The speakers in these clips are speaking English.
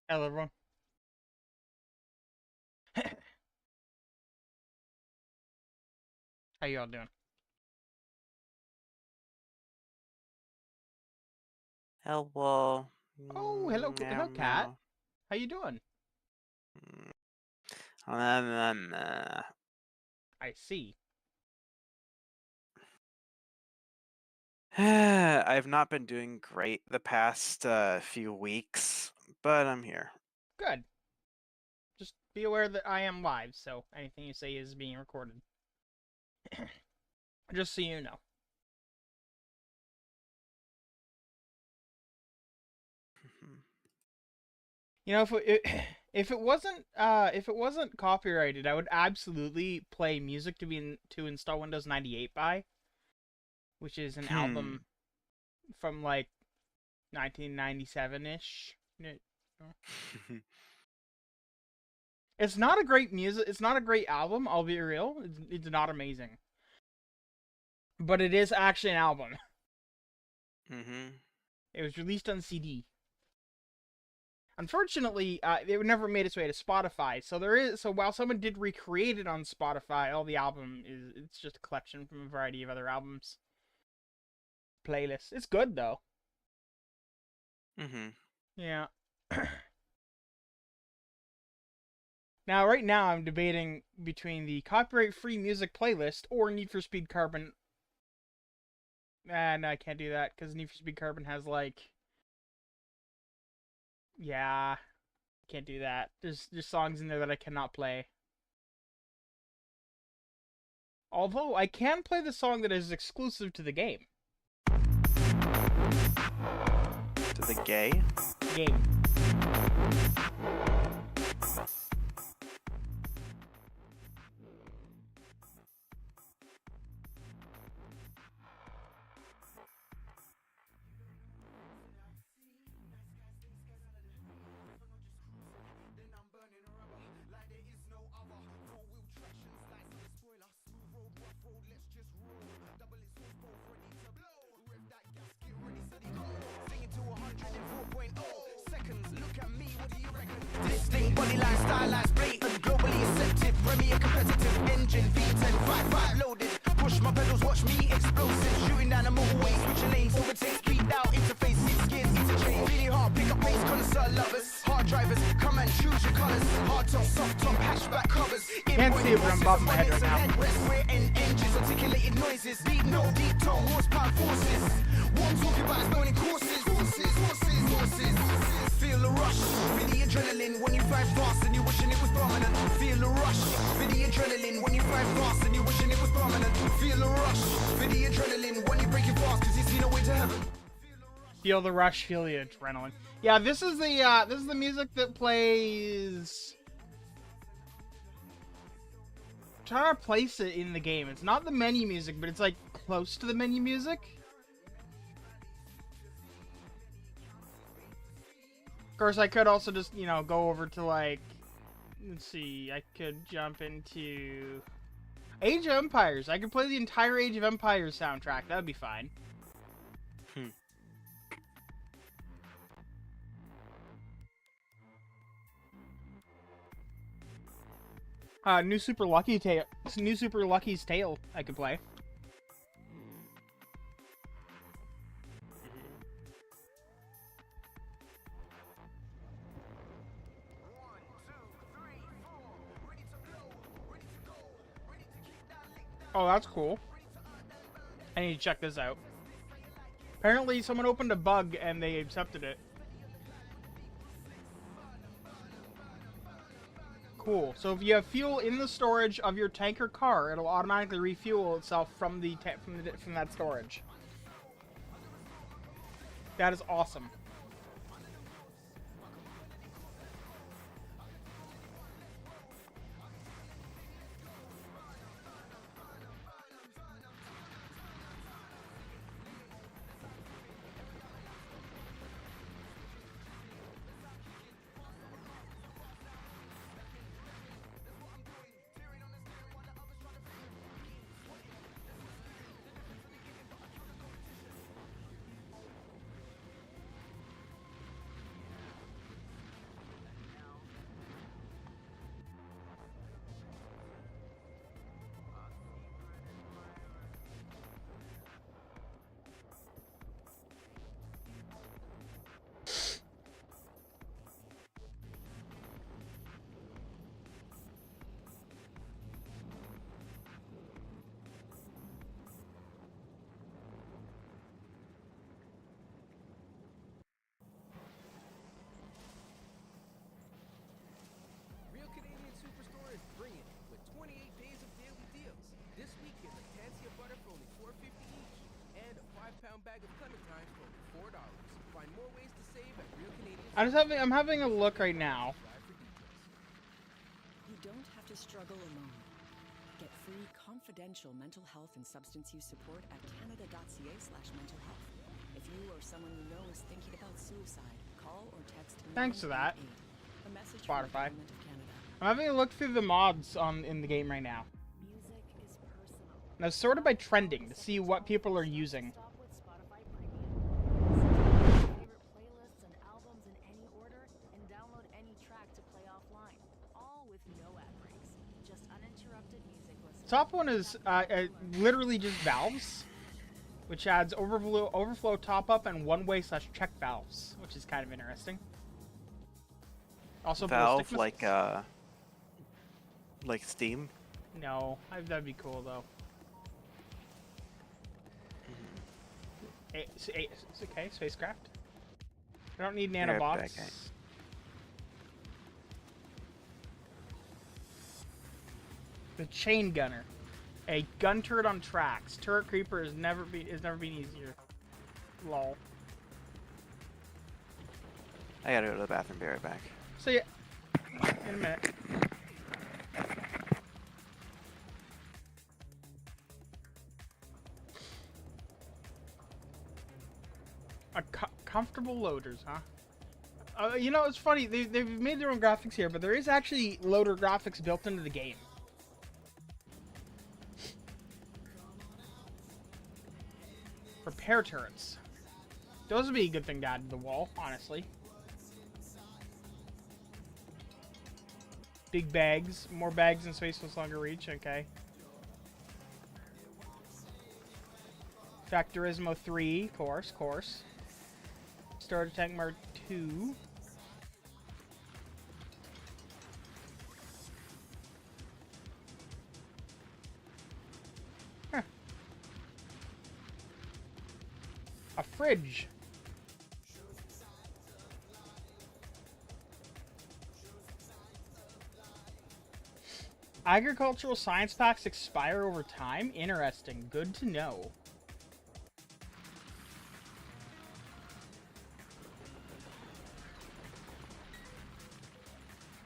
Hello, everyone. How you all doing? Hello. Oh, hello, hello, Meow, cat. meow. How you doing? Mm. I see. I've not been doing great the past few weeks, but I'm here. Good. Just be aware that I am live, so anything you say is being recorded. Just so you know. You know, if it wasn't copyrighted, I would absolutely play music to install Windows 98 by, which is an album from like 1997 ish. It's not a great music. It's not a great album. I'll be real. It's not amazing, but it is actually an album. It was released on CD. Unfortunately, it never made its way to Spotify. So while someone did recreate it on Spotify, all the album it's just a collection from a variety of other albums. Playlists. It's good though. Yeah. Now, right now, I'm debating between the copyright-free music playlist or Need for Speed Carbon. No, I can't do that because Need for Speed Carbon has like, yeah, can't do that. There's songs in there that I cannot play. Although I can play the song that is exclusive to the game. To the gay? Game. Distinct body line, stylized, blatant, globally accepted, premier competitive, engine V10, 5.5 loaded, push my pedals, watch me explosive, shooting down the motorway, switching lanes, overtake, speed out, interface, 6 gears, interchange, really hard, pick up pace, connoisseur lovers, hard drivers, come and choose your colors, hard top, soft top, hatchback covers, Can't see it, but I'm bobbing my head right now. headrest, rear end engines, articulated noises, deep note, deep tone, horsepower forces, what I'm talking about is going in courses, feel the rush, feel the adrenaline when you fly fast and you wishing it was permanent. Feel the rush, feel the adrenaline when you fly fast and you wishing it was permanent. Feel the rush, feel the adrenaline when you break it fast cause you see no way to heaven. Feel the rush, feel the adrenaline. Yeah, this is the music that plays. Try to place it in the game. It's not the menu music, but it's like close to the menu music. Of course, I could also just, you know, go over to, like, let's see, I could jump into Age of Empires. I could play the entire Age of Empires soundtrack. That would be fine. New Super Lucky's Tale I could play. Oh, that's cool. I need to check this out. Apparently, someone opened a bug and they accepted it. Cool. So if you have fuel in the storage of your tank or car, it'll automatically refuel itself from from that storage. That is awesome. 5-pound bag of clementines for only $4. Find more ways to save at Real Canadian. I'm having a look right now. You don't have to struggle alone. Get free confidential mental health and substance use support at canada.ca/mental health. If you or someone you know is thinking about suicide, call or text. Thanks for that, 988. A message from the Spotify. Government of Canada. I'm having a look through the mods in the game right now. Music is personal. And I've sorted by trending to see what people are using. Stop with Spotify Premium. Listen to your favorite playlists and albums in any order, and download any track to play offline. All with no ad breaks. Just uninterrupted music listening. Top one is literally just valves, which adds overflow top-up and one-way/check valves, which is kind of interesting. Also, Valve, ballistic like Steam. No, that'd be cool though. It's okay, spacecraft. I don't need nanobots. Okay. The chain gunner, a gun turret on tracks. Turret creeper has never been easier. Lol. I gotta go to the bathroom. Be right back. So yeah, in a minute. Comfortable loaders, huh? You know, it's funny. They've made their own graphics here, but there is actually loader graphics built into the game. Repair turrets. Those would be a good thing to add to the wall, honestly. Big bags. More bags in space with longer reach. Okay. Factorismo 3. Course. Starter Tank Mark 2. Huh. A fridge. Agricultural science packs expire over time? Interesting. Good to know.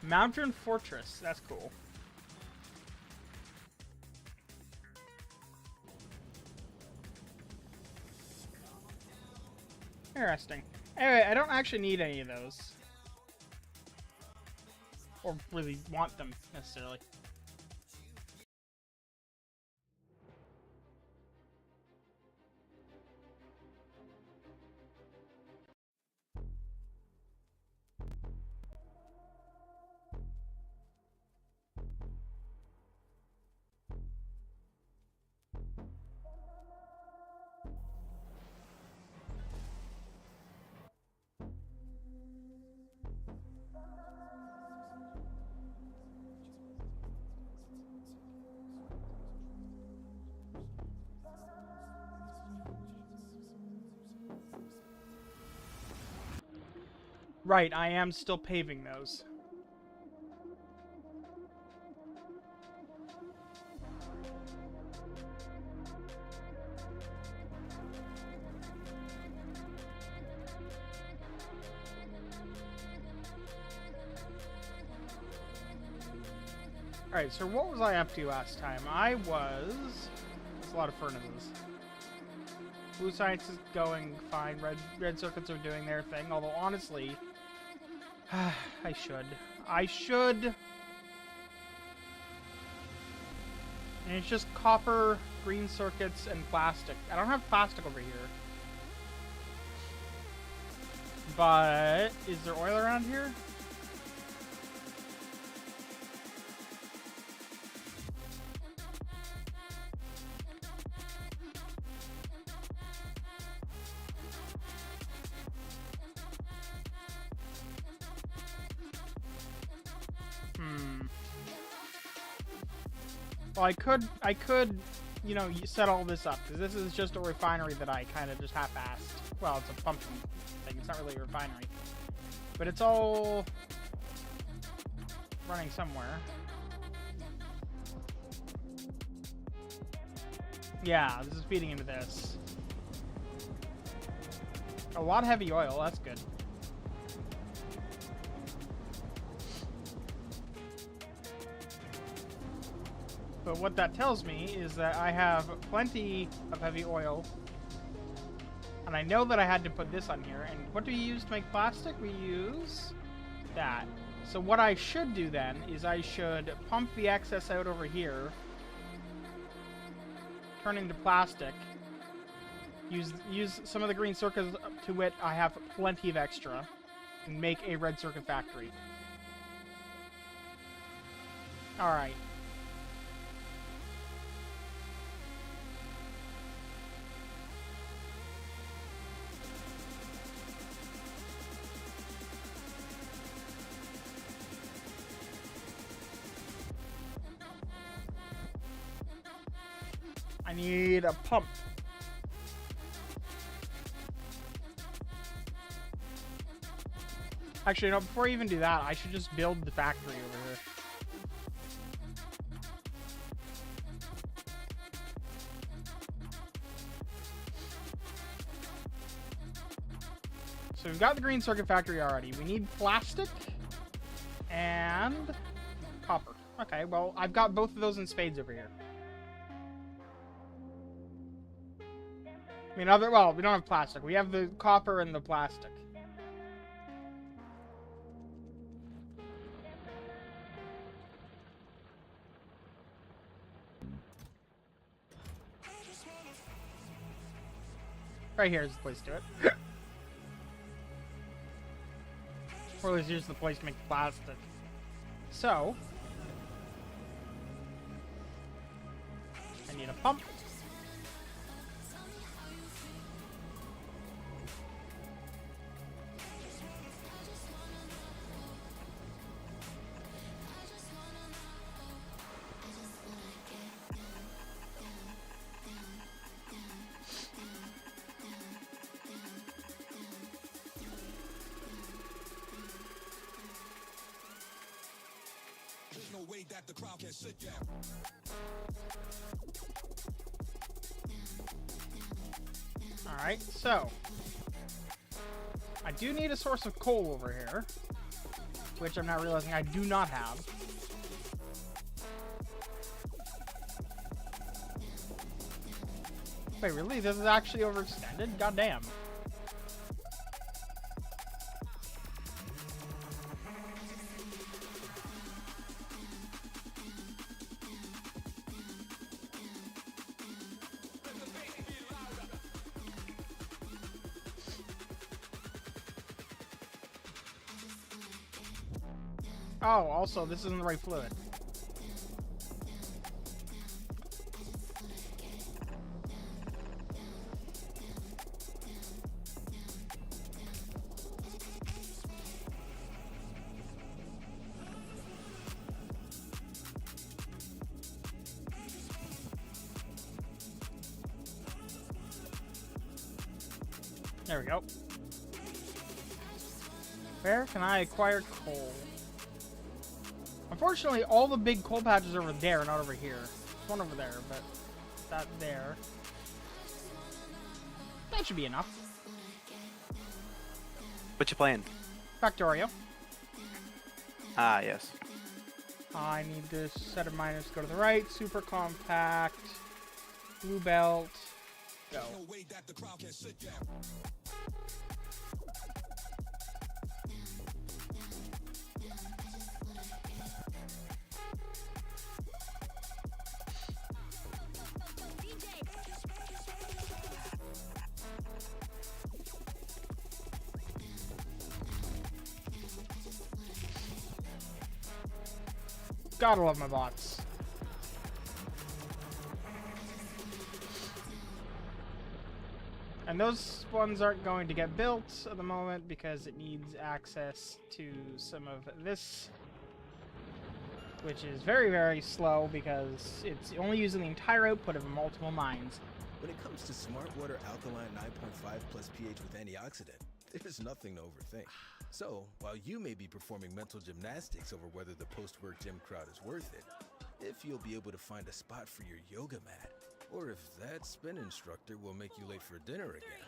Mountain Fortress. That's cool. Interesting. Anyway, I don't actually need any of those. Or really want them, necessarily. Right, I am still paving those. Alright, so what was I up to last time? There's a lot of furnaces. Blue science is going fine. Red circuits are doing their thing. Although, honestly, I should. And it's just copper, green circuits, and plastic. I don't have plastic over here. But, is there oil around here? Well, I could, you know, set all this up, because this is just a refinery that I kind of just half-assed. Well, it's a pumping thing, it's not really a refinery. But it's all running somewhere. Yeah, this is feeding into this. a lot of heavy oil. That's good. But what that tells me is that I have plenty of heavy oil. And I know that I had to put this on here. And what do we use to make plastic? We use that. So what I should do then is I should pump the excess out over here. Turn into plastic. Use some of the green circuits to wit. I have plenty of extra. And make a red circuit factory. Alright. I need a pump. Actually, no, before I even do that, I should just build the factory over here. So we've got the green circuit factory already. We need plastic and copper. Okay, well, I've got both of those in spades over here. I mean, well, we don't have plastic. We have the copper and the plastic. Right here is the place to do it. Or at least here's the place to make the plastic. So, I need a pump. That the crowd can sit down. Alright, so I do need a source of coal over here, which I'm not realizing I do not have. Wait, really? This is actually overextended? Goddamn. Oh, also, this isn't the right fluid. There we go. Where can I acquire coal? Unfortunately, all the big coal patches are over there, not over here. There's one over there, but that there. That should be enough. What you playing? Factorio. Ah, yes. I need this set of miners to go to the right. Super compact. Blue belt. Go. Gotta love my bots. And those ones aren't going to get built at the moment because it needs access to some of this, which is very, very slow because it's only using the entire output of multiple mines. When it comes to Smart Water Alkaline 9.5 plus pH with antioxidant, there's nothing to overthink. So, while you may be performing mental gymnastics over whether the post-work gym crowd is worth it, if you'll be able to find a spot for your yoga mat, or if that spin instructor will make you late for dinner again.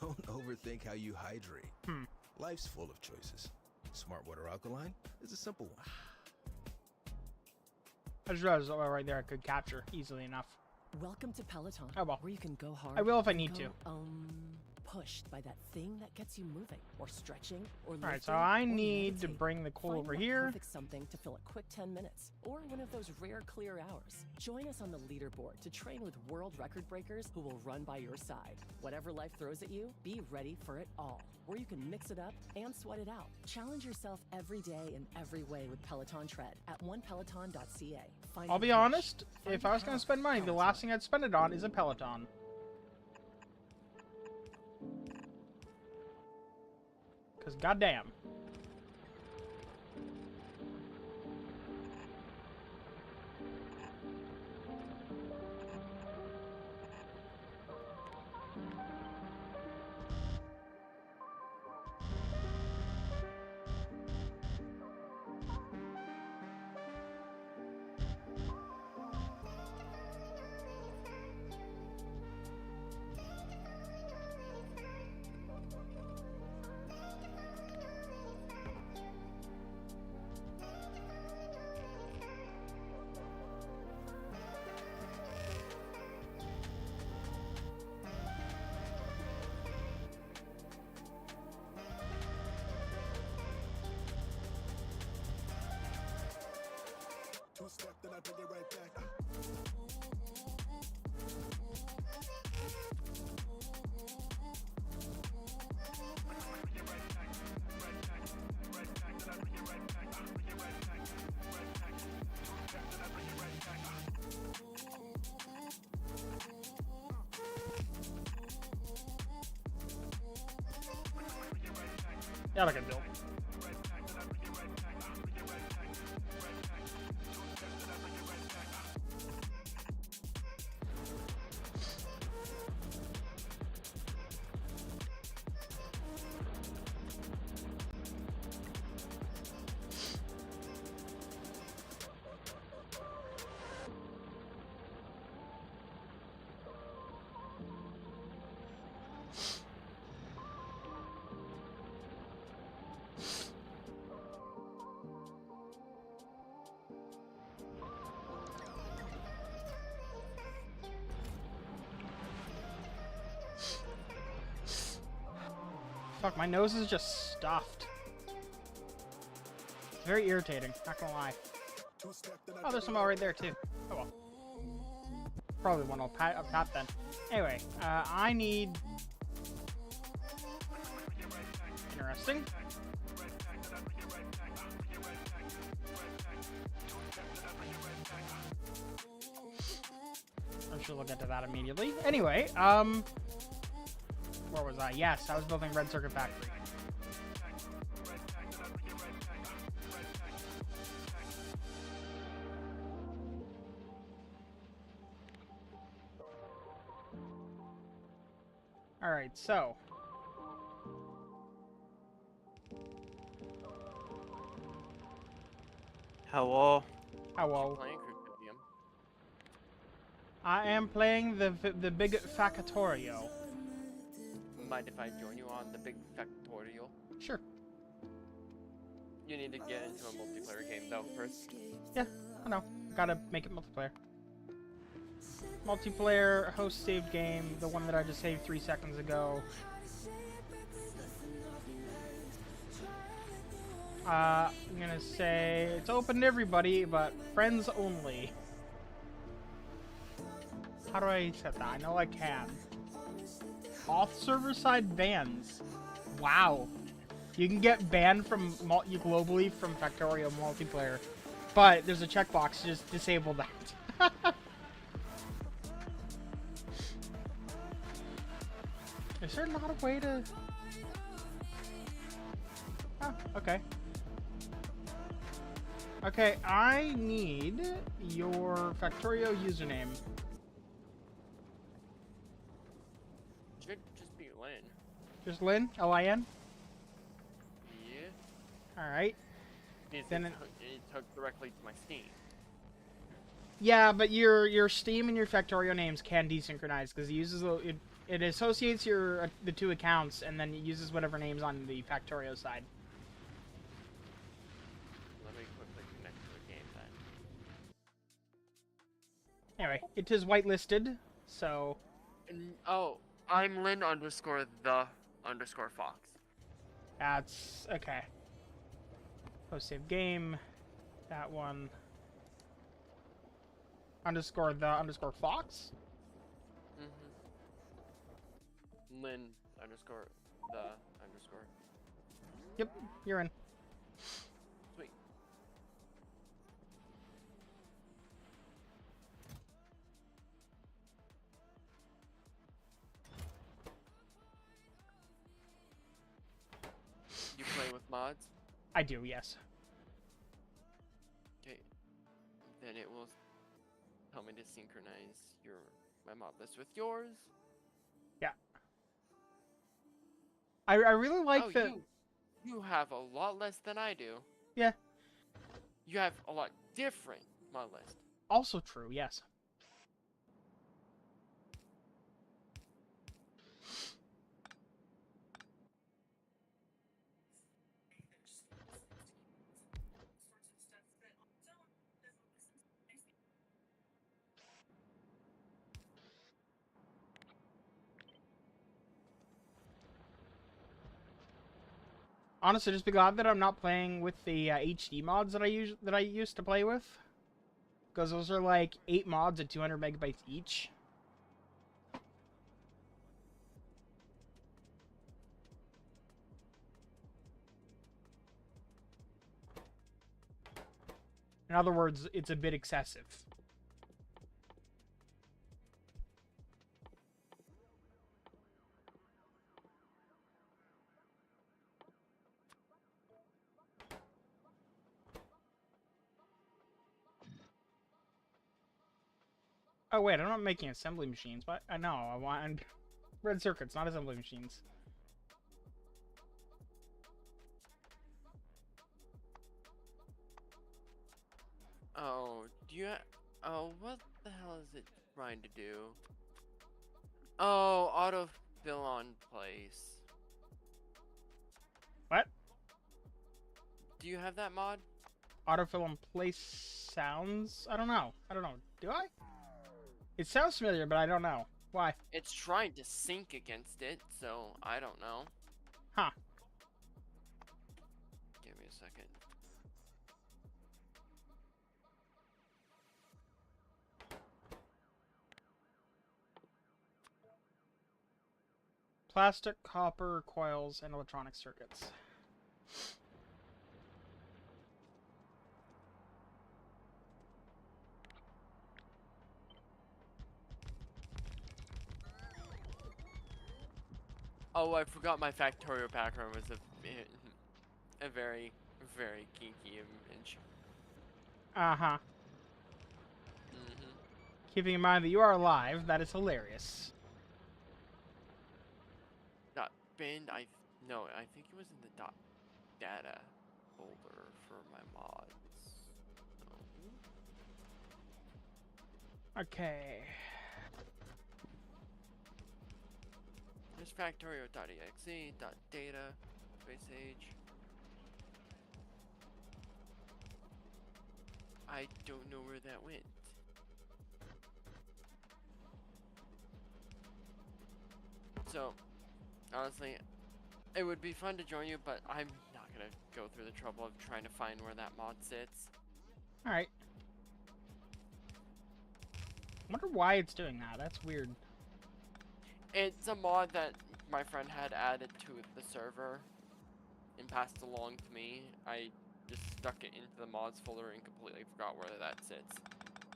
Don't overthink how you hydrate. Life's full of choices. Smart Water Alkaline is a simple one. I just realized right there I could capture easily enough. Welcome to Peloton, Oh, well. where you can go hard. I will if I and need go, to. Pushed by that thing that gets you moving, or stretching, or lifting. Alright, so I or need to meditating. bring the coal Find over that here. perfect something to fill a quick 10 minutes, or one of those rare clear hours. Join us on the leaderboard to train with world record breakers who will run by your side. Whatever life throws at you, be ready for it all, where you can mix it up and sweat it out. Challenge yourself every day in every way with Peloton Tread at onepeloton.ca. Find I'll your be push. honest, Find if your I was going path. to spend money, the last thing I'd spend it on is a Peloton. Because goddamn. Two-step, then I bring it right back. Yeah, like a bill. Fuck, my nose is just stuffed. It's very irritating, not gonna lie. Oh, there's some right there too. Oh well. Probably one up top then. Anyway, I need... Interesting. I'm sure we'll get to that immediately. Anyway, where was I? Yes, I was building Red Circuit Factory. Alright, so. Hello. Hello. Playing Cryptidium. I am playing the big Factorio. Mind if I join you on the big Factorial? Sure. You need to get into a multiplayer game though first. Yeah, I know. Gotta make it multiplayer. Multiplayer, host saved game, the one that I just saved 3 seconds ago. I'm gonna say it's open to everybody, but friends only. How do I set that? I know I can. Off server side bans. Wow. You can get banned from globally from Factorio multiplayer, but there's a checkbox to just disable that. Is there not a way to... Oh, okay. Okay, I need your Factorio username. Should just be Lynn. Just Lynn? L-I-N? Yeah. Alright. Then It's hooked directly to my Steam. yeah, but your Steam and your Factorio names can desynchronize because it uses It associates your the two accounts and then it uses whatever names on the Factorio side. Let me quickly connect to the game then. Anyway, it is whitelisted, so Oh, I'm Lynn underscore the underscore Fox. that's okay. Post save game. That one. Underscore the underscore Fox. Lynn underscore the underscore. Yep, you're in. Sweet. You play with mods? I do, yes. Okay. Then it will tell me to synchronize my mod list with yours. Yeah. I really like Oh, the. you have a lot less than I do. Yeah. You have a lot different mod list. Also true, yes. Honestly, just be glad that I'm not playing with the HD mods that I used to play with, because those are like 8 mods at 200 megabytes each. In other words, it's a bit excessive. Oh wait, I'm not making assembly machines, but I know I want red circuits, not assembly machines. Oh, oh, what the hell is it trying to do? Oh, autofill on place. What? Do you have that mod? Autofill in place sounds? I don't know. Do I? It sounds familiar, but I don't know. Why? It's trying to sync against it, so I don't know. Huh. Give me a second. Plastic, copper, coils, and electronic circuits. Oh, I forgot my Factorio background was a very, very geeky image. Uh-huh. Mm-hmm. Keeping in mind that you are alive, that is hilarious. Dot bin, no, I think it was in the dot data folder for my mods. Okay. There's factorio.exe, .data, space age. I don't know where that went. So, honestly, it would be fun to join you, but I'm not gonna go through the trouble of trying to find where that mod sits. Alright. I wonder why it's doing that. That's weird. It's a mod that my friend had added to the server and passed along to me. I just stuck it into the mods folder and completely forgot where that sits.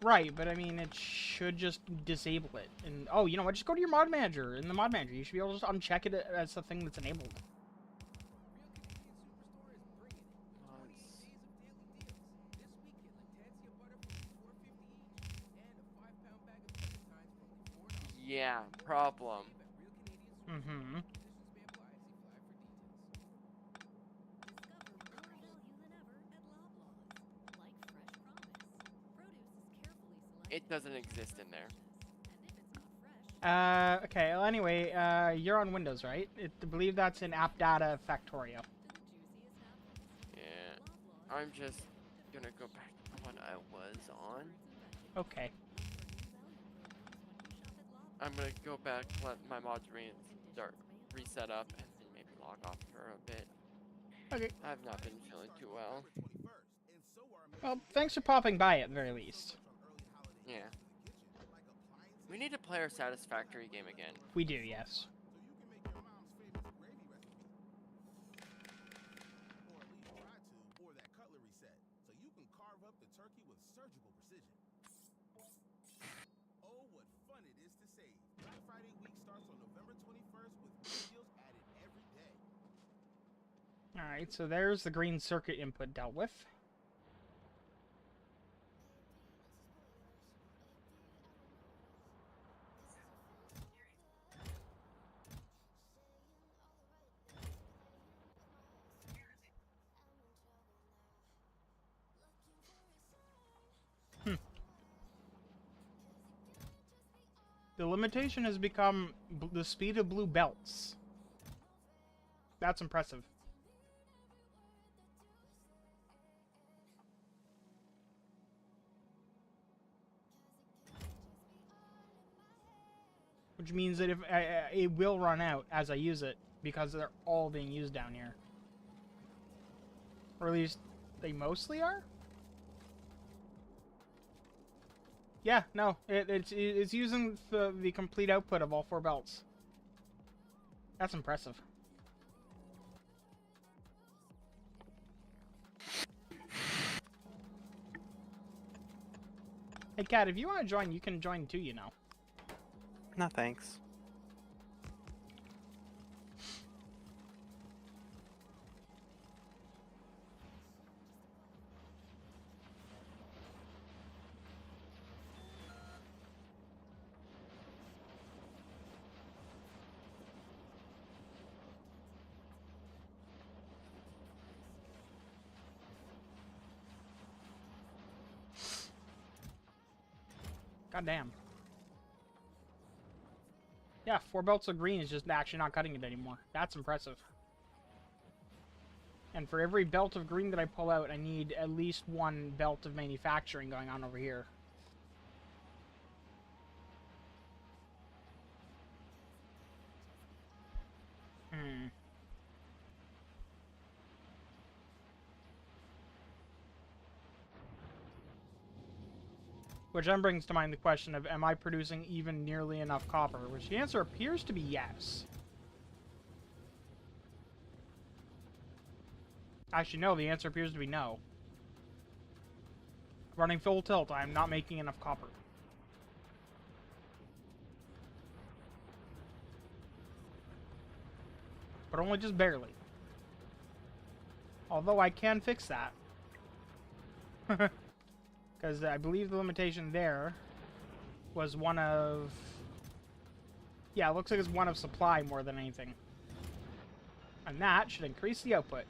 Right, but I mean, it should just disable it. And oh, you know what? Just go to your mod manager. In the mod manager, you should be able to just uncheck it as the thing that's enabled. Yeah, problem. Mm-hmm. It doesn't exist in there. Okay, well, anyway, you're on Windows, right? I believe that's in App Data Factorio. Yeah. I'm just gonna go back to what I was on. Okay. I'm gonna go back, let my mods reset up, and then maybe log off for a bit. Okay. I've not been feeling too well. Well, thanks for popping by at the very least. Yeah. We need to play our Satisfactory game again. We do, yes. Alright, so there's the green circuit input dealt with. The limitation has become the speed of blue belts. That's impressive. Which means that if it will run out as I use it, because they're all being used down here. Or at least they mostly are? Yeah, no, it's using the complete output of all 4 belts. That's impressive. Hey, Kat, if you want to join, you can join too, you know. No thanks. Goddamn. Yeah, 4 belts of green is just actually not cutting it anymore. That's impressive. And for every belt of green that I pull out, I need at least 1 belt of manufacturing going on over here. Which then brings to mind the question of, am I producing even nearly enough copper? Which the answer appears to be yes. Actually, no, the answer appears to be no. Running full tilt, I'm not making enough copper. But only just barely. Although I can fix that. Because I believe the limitation there was one of... Yeah, it looks like it's one of supply more than anything. And that should increase the output.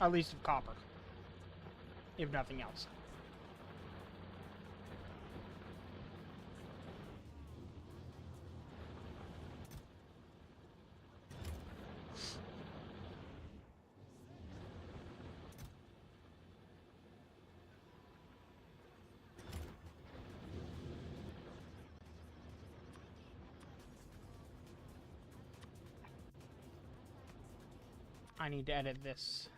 At least of copper. If nothing else. I need to edit this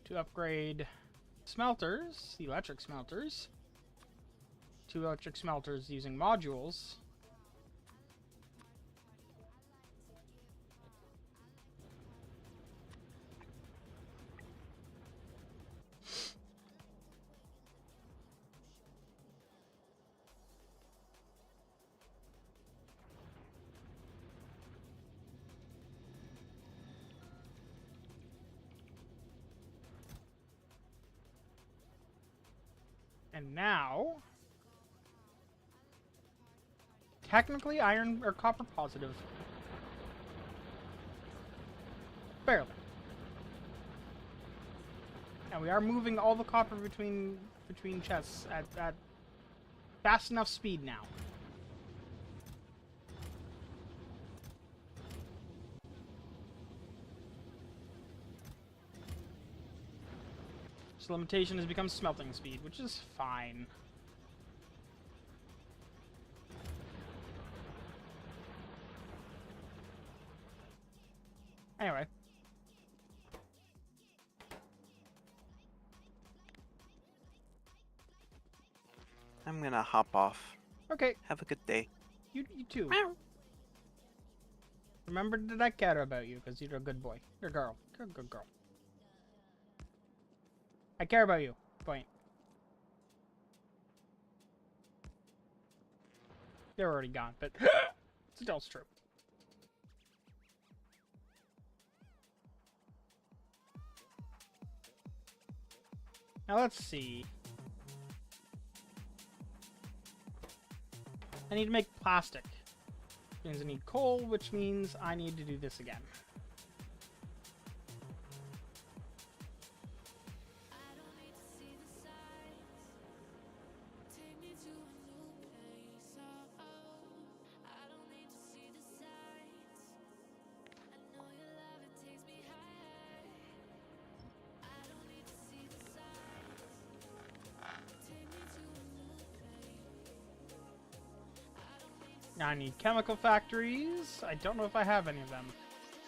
to upgrade smelters, the electric smelters, to electric smelters using modules. And now, technically iron or copper positive. Barely. And we are moving all the copper between chests at fast enough speed now. This limitation has become smelting speed, which is fine. Anyway. I'm gonna hop off. Okay, Have a good day. you too. Remember that I care about you, because you're a good boy. You're a girl. You're a good girl. I care about you. Point. They're already gone, but still it's true. Now let's see. I need to make plastic. Which means I need coal, which means I need to do this again. Now I need chemical factories. I don't know if I have any of them.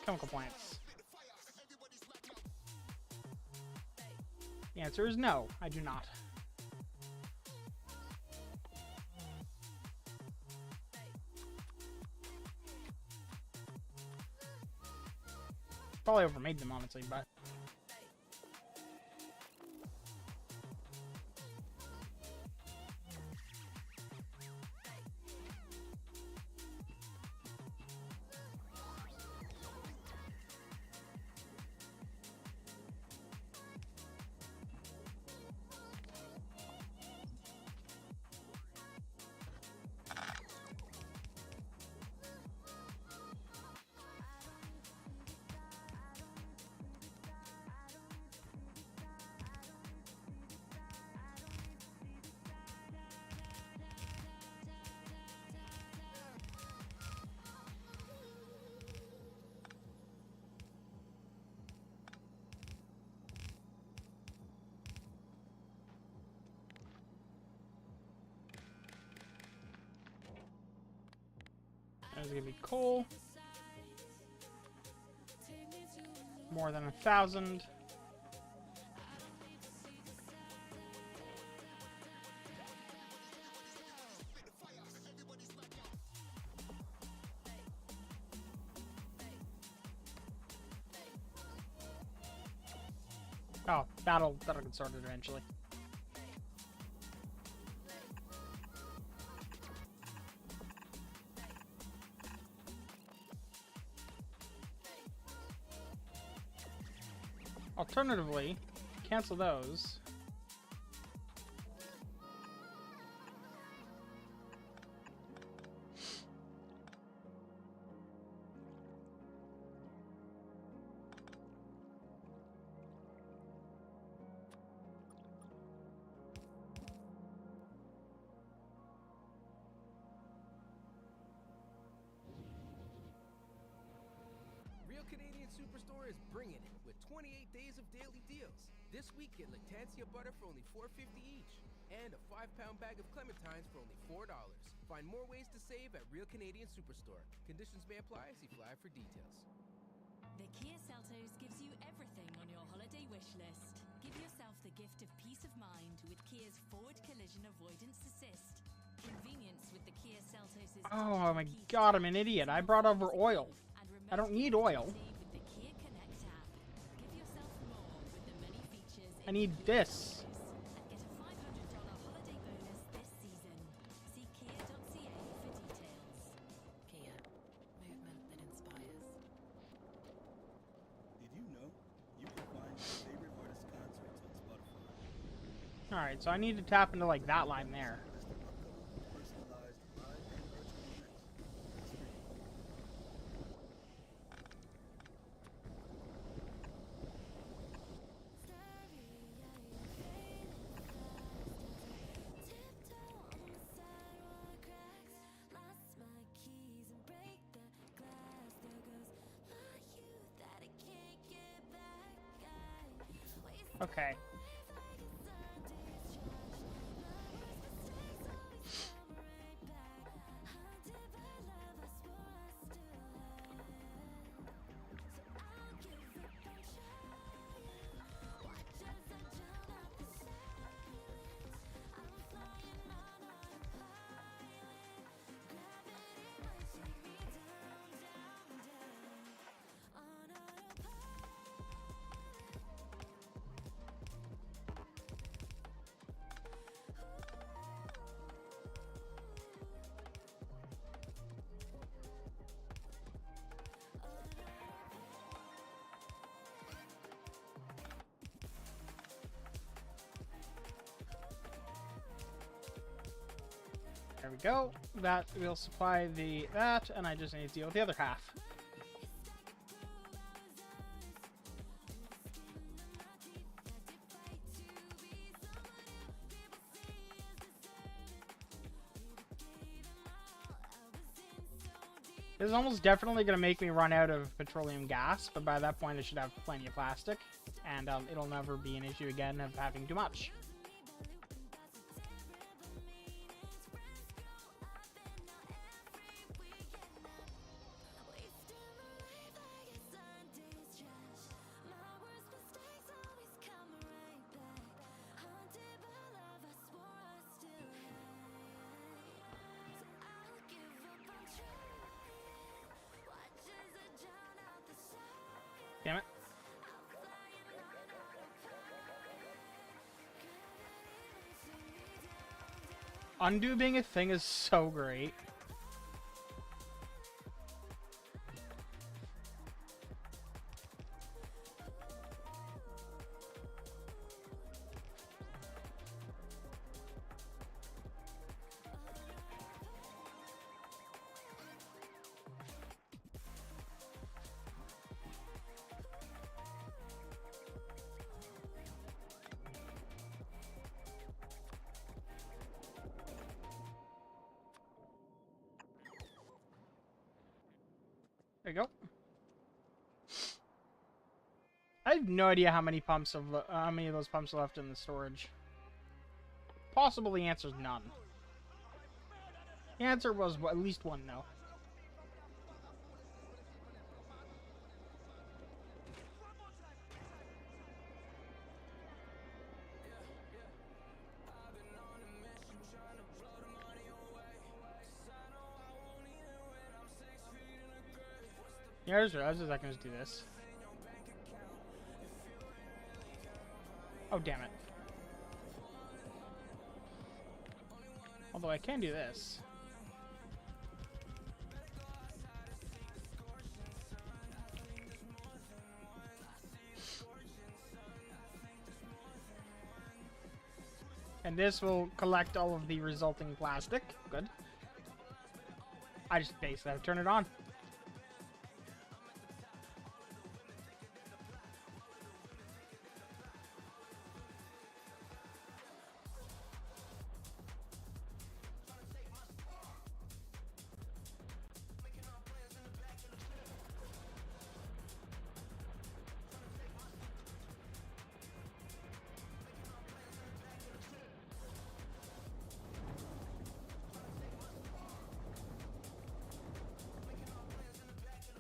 Chemical plants. The answer is no, I do not. Probably overmade them, honestly, but... There's gonna be coal. More than 1,000. Oh, that'll get sorted eventually. Alternatively, cancel those. Real Canadian Superstore is bringing it with 28 days of daily deals. This week, get Lactancia butter for only $4.50 each, and a 5-pound bag of clementines for only $4. Find more ways to save at Real Canadian Superstore. Conditions may apply. See flyer for details. The Kia Seltos gives you everything on your holiday wish list. Give yourself the gift of peace of mind with Kia's Forward Collision Avoidance Assist. Convenience with the Kia Seltos' Oh my god, I'm an idiot. I brought over oil. I don't need oil. I need this. And get a $500 holiday bonus this season. See kia.ca for details. Kia. Movement that inspires. Did you know you can find your favorite artist concerts on Spotify? Alright, so I need to tap into like that line there. Personalized live and virtual mix. Okay. There we go. That will supply that, and I just need to deal with the other half. This is almost definitely going to make me run out of petroleum gas, but by that point I should have plenty of plastic, and it'll never be an issue again of having too much. Damn it. Undo being a thing is so great. There you go. I have no idea how many pumps of how many of those pumps are left in the storage. Possible the answer is none. The answer was at least one no. Yeah, I just realized I can just do this. Oh, damn it. Although I can do this. And this will collect all of the resulting plastic. Good. I just basically have to turn it on.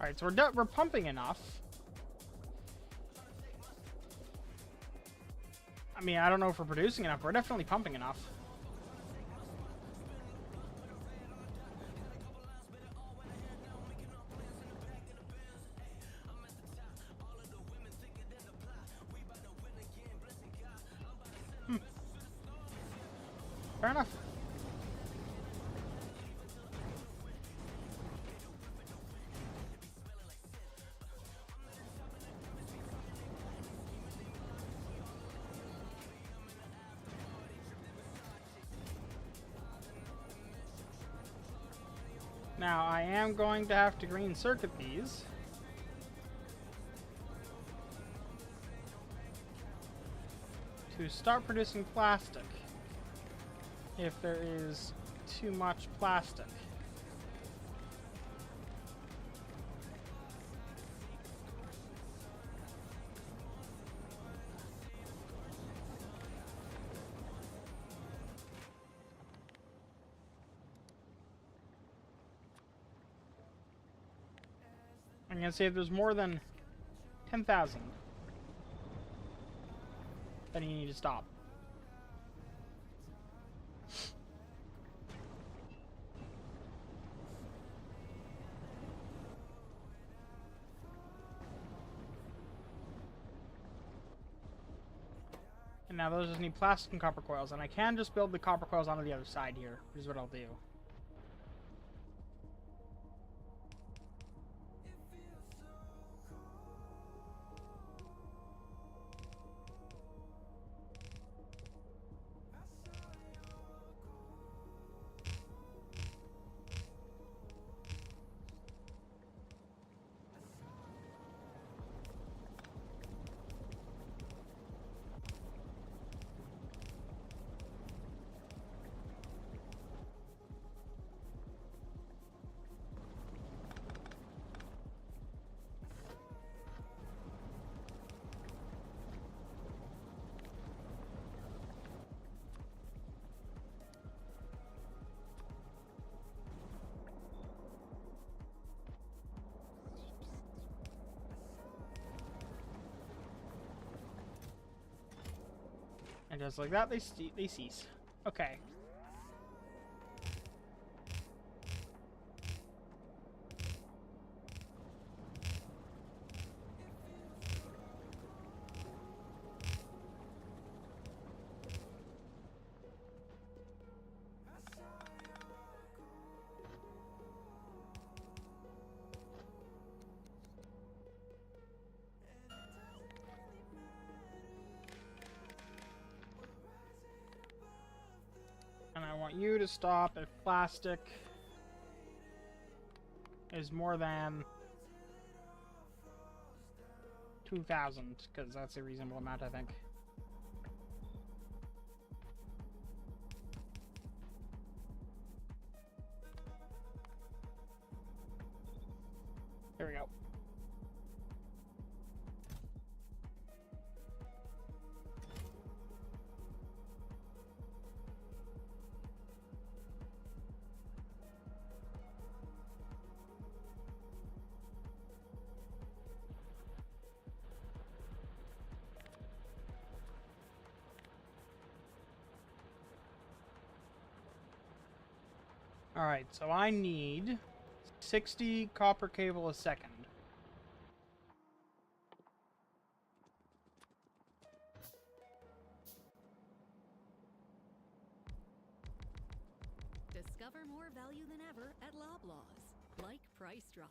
Alright, so we're pumping enough. I mean, I don't know if we're producing enough. We're definitely pumping enough. Fair enough. Now, I am going to have to green circuit these. To start producing plastic. If there is too much plastic. I'm gonna say if there's more than 10,000, then you need to stop. And now those just need plastic and copper coils, and I can just build the copper coils onto the other side here, which is what I'll do. And just like that, they cease. Okay. And I want you to stop if plastic is more than 2,000, because that's a reasonable amount, I think. There we go. Alright, so I need 60 copper cable a second. Discover more value than ever at Loblaws, like price drop.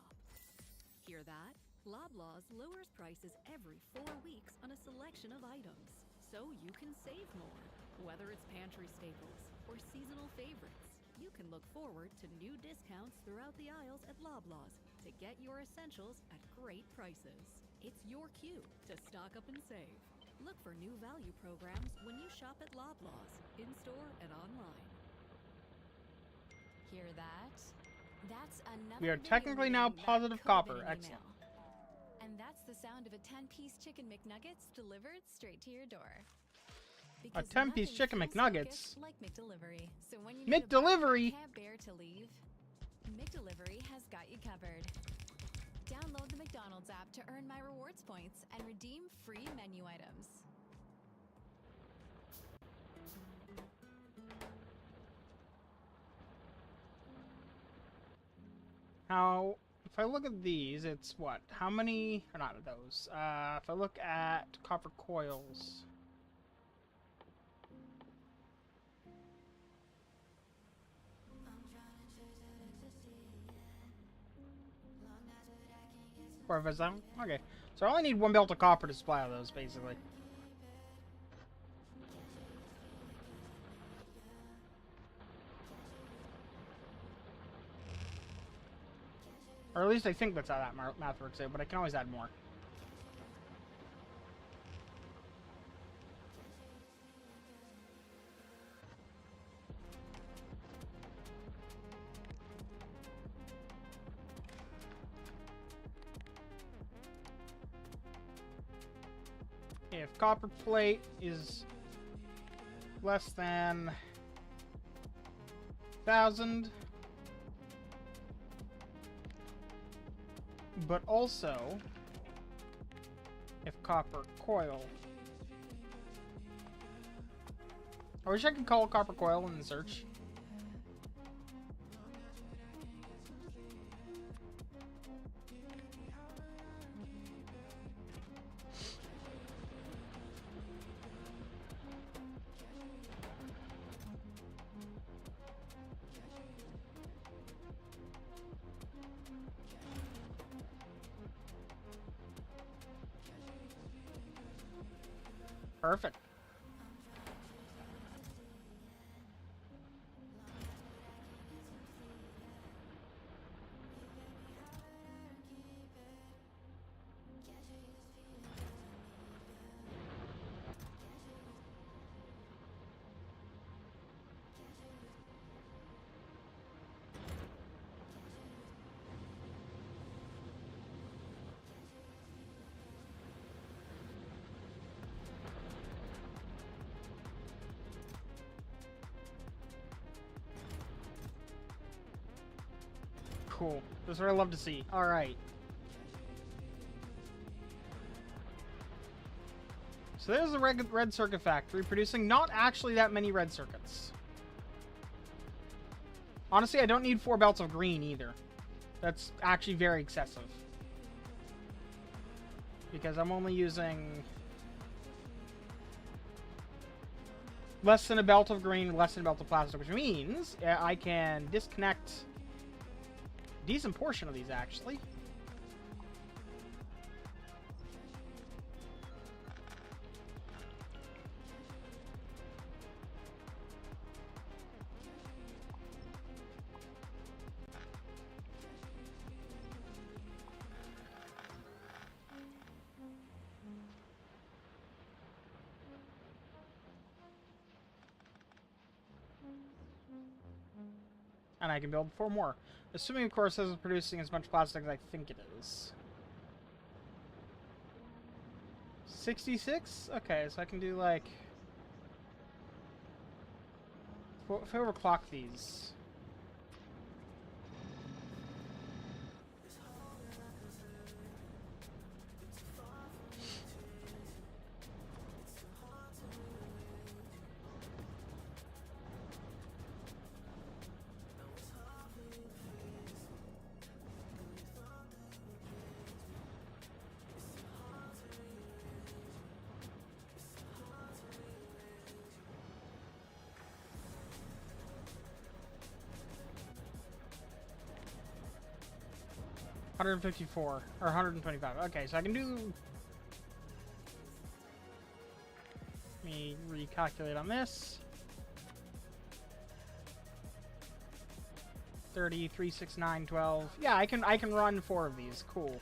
Hear that? Loblaws lowers prices every 4 weeks on a selection of items, so you can save more. Whether it's pantry staples or seasonal favorites, you can look forward to new discounts throughout the aisles at Loblaws to get your essentials at great prices. It's your cue to stock up and save. Look for new value programs when you shop at Loblaws, in-store and online. Hear that? That's another We are video technically now reading that positive could have copper. been an Excellent. email. And that's the sound of a 10-piece chicken McNuggets delivered straight to your door. A Because 10-piece nothing chicken feels McNuggets? so good like McDelivery. So when you need a bite McDelivery? you can't bear to leave, McDelivery has got you covered. Download the McDonald's app to earn My Rewards points and redeem free menu items. How, if I look at these, it's what? How many, or not those, if I look at copper coils. Or if it's them? Okay. So I only need one belt of copper to supply all those, basically. Or at least I think that's how that math works out, but I can always add more. If copper plate is less than 1,000, but also if copper coil. I wish I could call copper coil in the search. Perfect. Cool. That's what I love to see. Alright. So there's the red circuit factory, producing not actually that many red circuits. Honestly, I don't need 4 belts of green either. That's actually very excessive. Because I'm only using less than a belt of green, less than a belt of plastic, which means I can disconnect a decent portion of these, actually. And I can build 4 more. Assuming, of course, this is producing as much plastic as I think it is. 66? Okay, so I can do, like... If I overclock these... $154 or 125. Okay, so I can do. Let me recalculate on this. 30, 3, 6, 9, 12. Yeah, I can run 4 of these. Cool.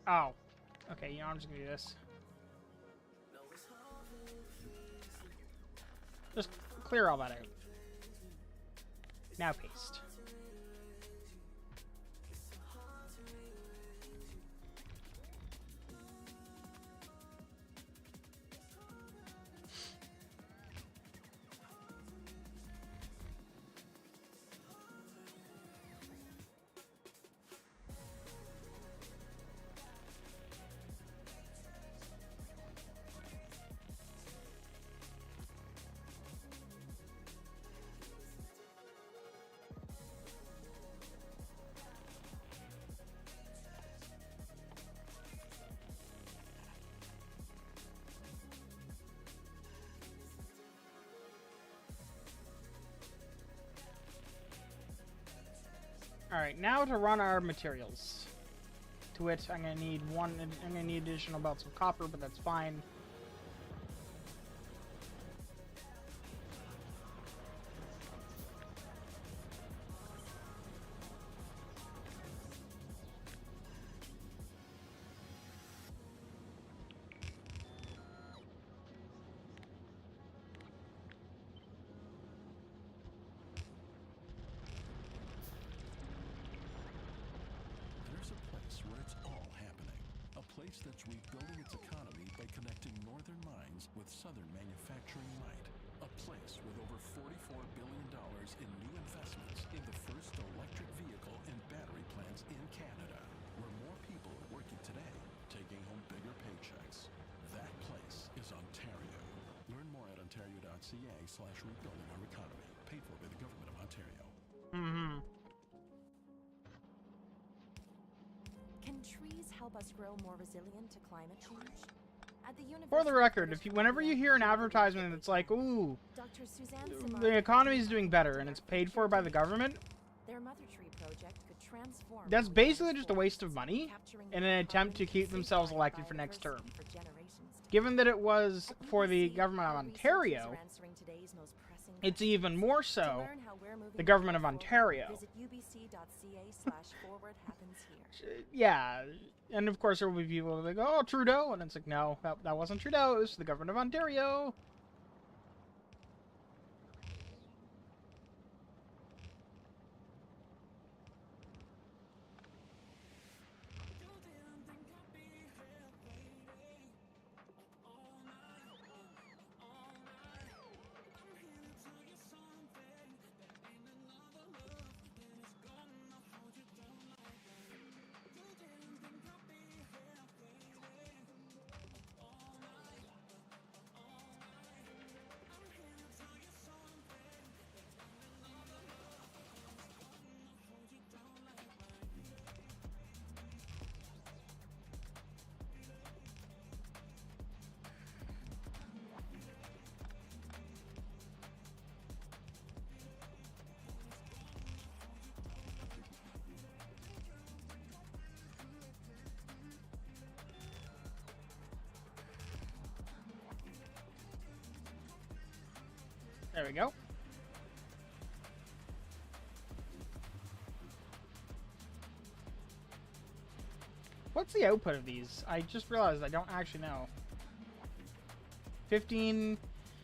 Oh. Okay, you know, I'm just gonna do this. Just clear all that out. Now paste. Alright, now to run our materials. to it. I'm gonna need additional belts of copper, but that's fine. There's a place where it's all happening. A place that's rebuilding its economy by connecting northern mines with southern manufacturing might. A place with over $44 billion in new investments in the first electric vehicle and battery plants in Canada. Where more people are working today, taking home bigger paychecks. That place is Ontario. Learn more at ontario.ca/rebuilding our economy. Paid for by the Government of Ontario. Mm-hmm. Can trees help us grow more resilient to climate change? At the For the University of record, British whenever you Columbia, hear an advertisement that's like, ooh, Dr. Suzanne the Simard economy is doing better and it's paid for by the government, Their Mother Tree project could transform that's how we basically manage just a waste of forests, money capturing in the an attempt to carbon keep themselves safeguarding elected for next term. biodiversity for generations to Given that it was At for the BBC, government of our researchers Ontario, are answering today's most pressing it's questions. even more To so learn how we're moving the government of forward, Ontario. Visit ubc.ca/forward happens here. Yeah, and of course there will be people that go, oh, Trudeau, and it's like, no, that wasn't Trudeau, it was the government of Ontario. There we go. What's the output of these? I just realized I don't actually know. 15...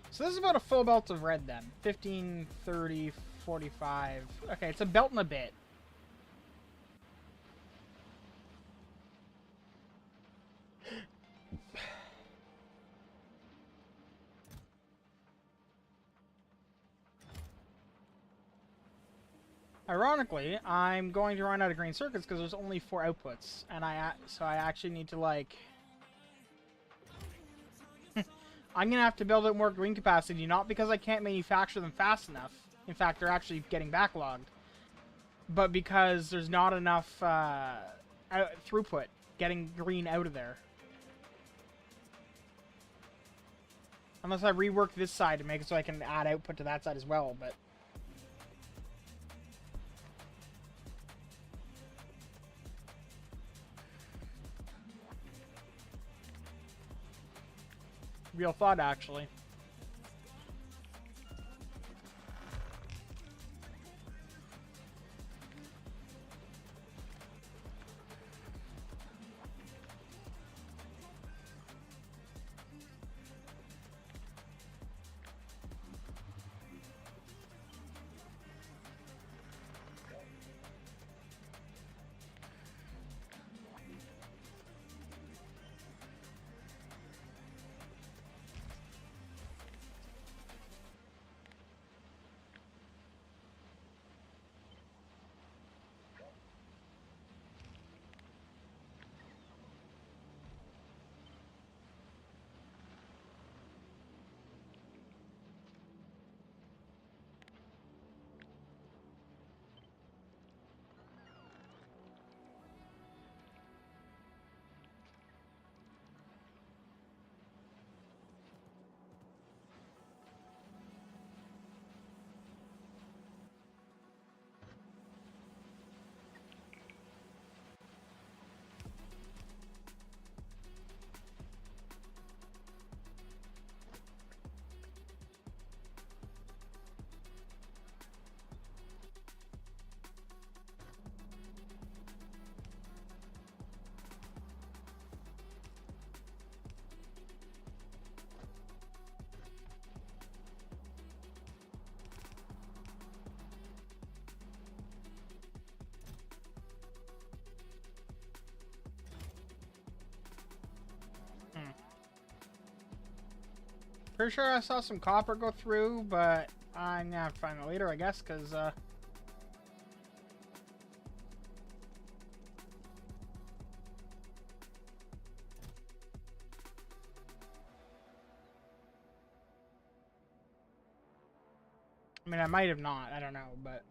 So this is about a full belt of red then. 15, 30, 45... Okay, it's a belt and a bit. Ironically, I'm going to run out of green circuits because there's only 4 outputs, and so I actually need to, like... I'm gonna have to build up more green capacity, not because I can't manufacture them fast enough. In fact, they're actually getting backlogged. But because there's not enough throughput getting green out of there. Unless I rework this side to make it so I can add output to that side as well, but... Real thought, actually. Pretty sure I saw some copper go through, but I'm gonna have to find it later, I guess, because, I mean, I might have not. I don't know, but...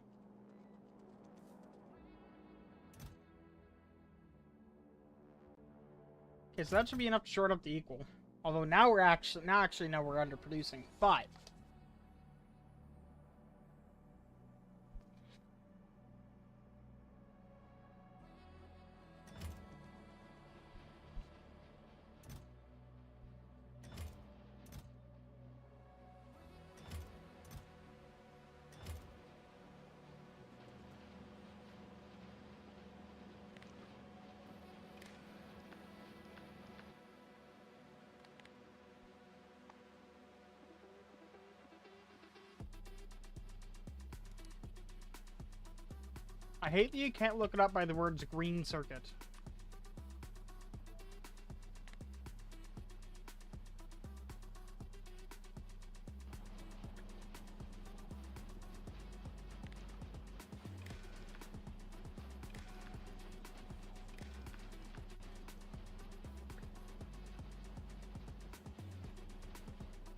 Okay, so that should be enough to short up the equal. Although now we're actually... Now we're underproducing. 5. I hate that you can't look it up by the words green circuit.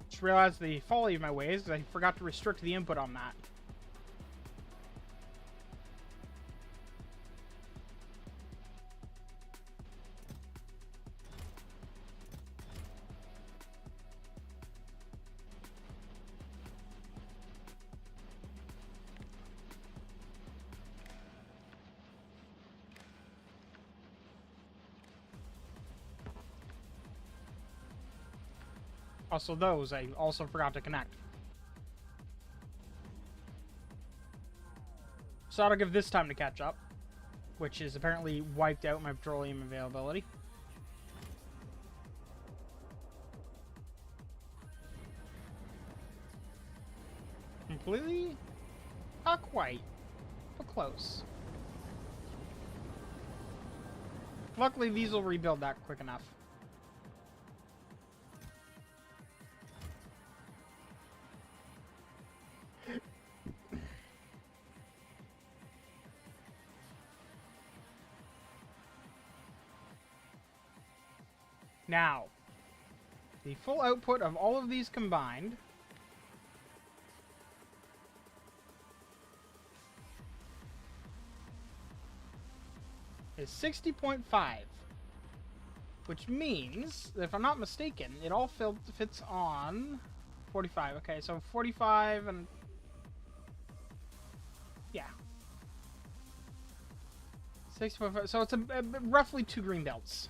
Just realized the folly of my ways because I forgot to restrict the input on that. Also those, I also forgot to connect. So that'll give this time to catch up, which is apparently wiped out my petroleum availability. Completely? Not quite, but close. Luckily, these will rebuild that quick enough. Now, the full output of all of these combined is 60.5, which means, if I'm not mistaken, it all fits on 45. Okay, so 45 and... yeah. 60.5, so it's a roughly 2 green belts.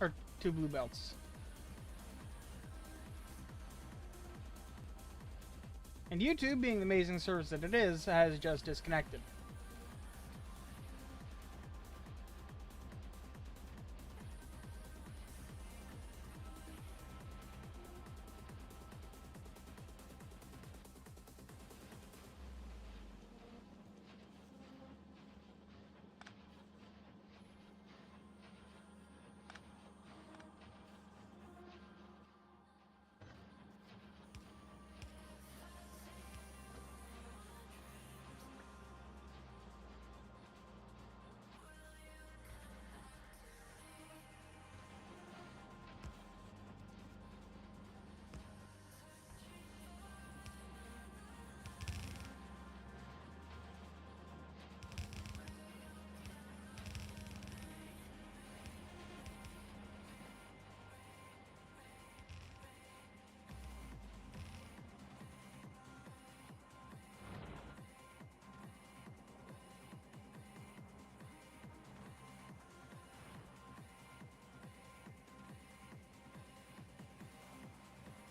Or 2 blue belts. And YouTube, being the amazing service that it is, has just disconnected.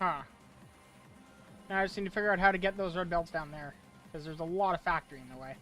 Huh. Now I just need to figure out how to get those red belts down there, because there's a lot of factory in the way.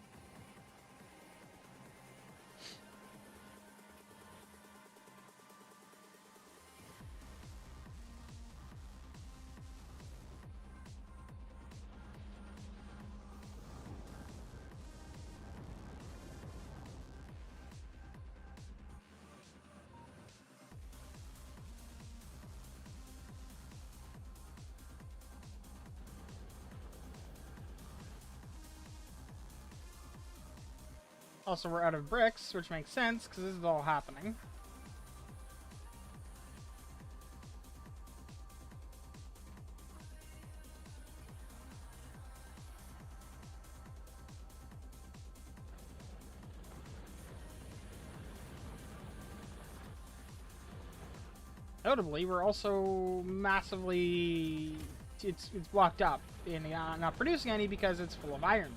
Also, we're out of bricks, which makes sense, because this is all happening. Notably, we're also massively... It's blocked up and not producing any because it's full of iron.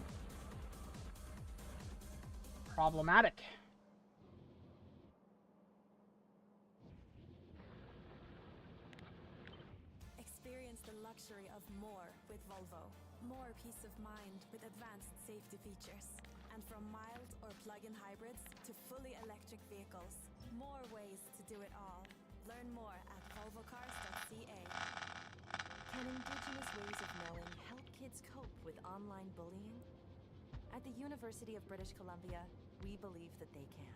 Problematic. Experience the luxury of more with Volvo. More peace of mind with advanced safety features. And from mild or plug-in hybrids to fully electric vehicles. More ways to do it all. Learn more at volvocars.ca. Can Indigenous ways of knowing help kids cope with online bullying? At the University of British Columbia, we believe that they can.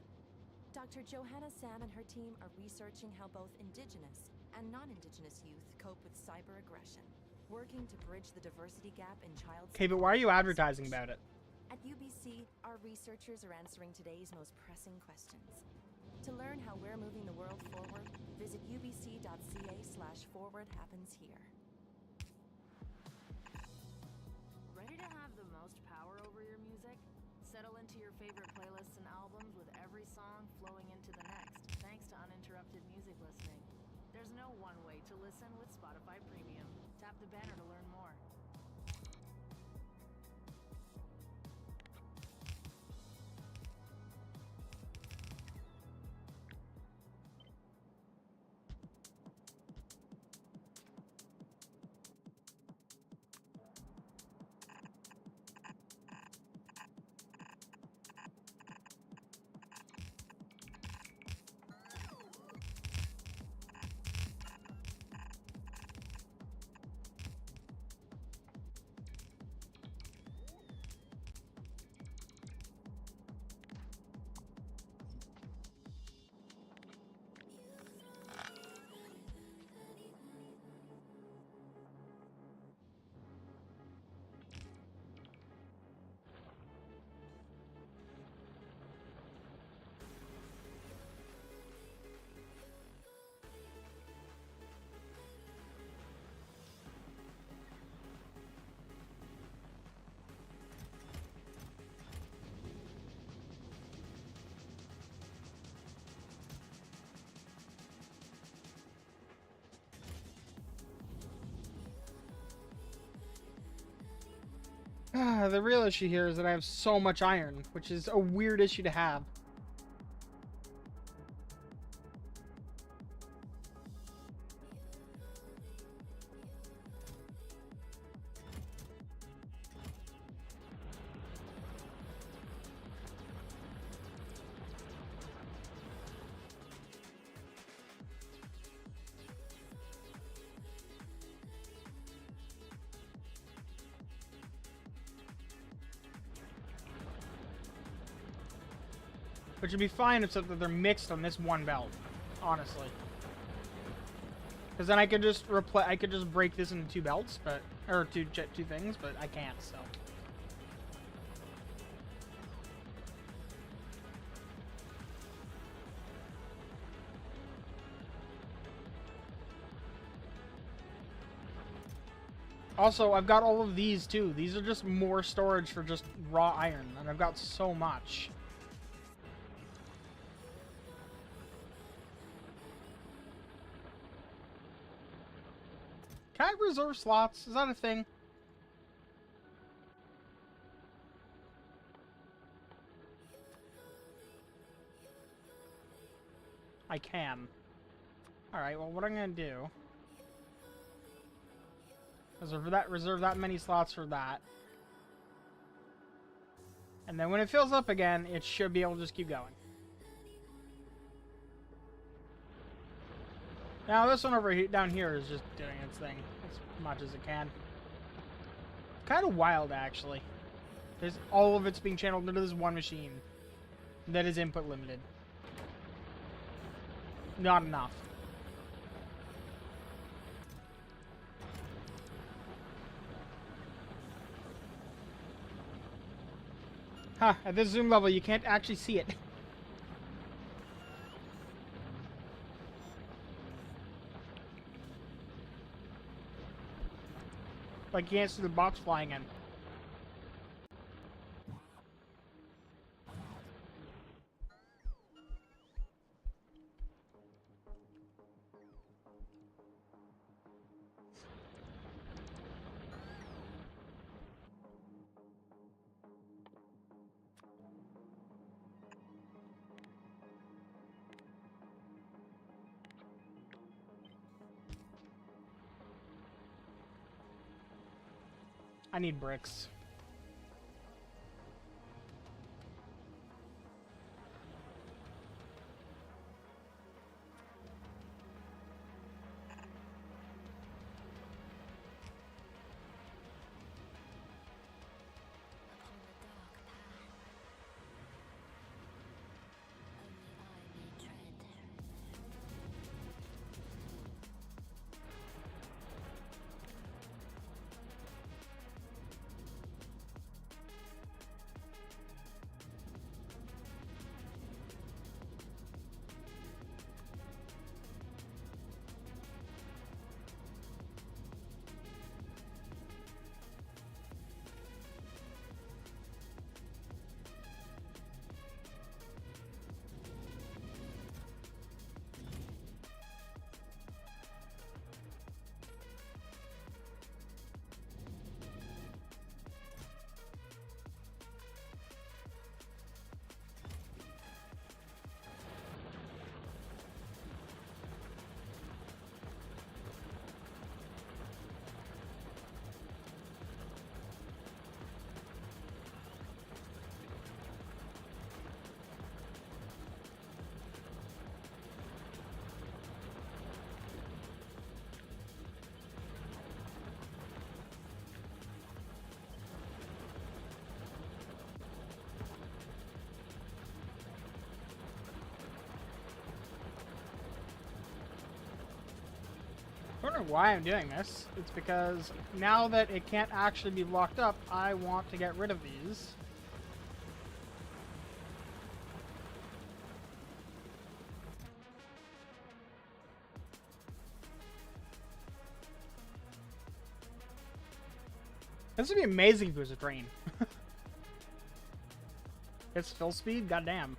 Dr. Johanna Sam and her team are researching how both Indigenous and non-Indigenous youth cope with cyber aggression, working to bridge the diversity gap in child... Okay, but why are you advertising about it? At UBC, our researchers are answering today's most pressing questions. To learn how we're moving the world forward, visit ubc.ca/forward happens here. Ready to have the most power over your music? Settle into your favorite playlists and albums with every song flowing into the next, thanks to uninterrupted music listening. There's no one way to listen with Spotify Premium. Tap the banner to learn more. The real issue here is that I have so much iron, which is a weird issue to have. Which would be fine except that they're mixed on this one belt, honestly. Because then I could just break this into two belts, but or two things, but I can't. So. Also, I've got all of these too. These are just more storage for just raw iron, and I've got so much. Can I reserve slots? Is that a thing? I can. Alright, well, what I'm gonna do... reserve that many slots for that. And then when it fills up again, it should be able to just keep going. Now this one over here, down here is just doing its thing as much as it can. Kind of wild, actually. There's all of it's being channeled into this one machine that is input limited. Not enough. Huh, at this zoom level, you can't actually see it. Like, you can't see the box flying in. I need bricks. Upon the dark path, only I may tread. I don't know why I'm doing this. It's because now that it can't actually be locked up, I want to get rid of these. This would be amazing if it was a train. It's fill speed? Goddamn.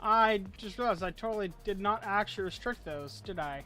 I just realized I totally did not actually restrict those, did I?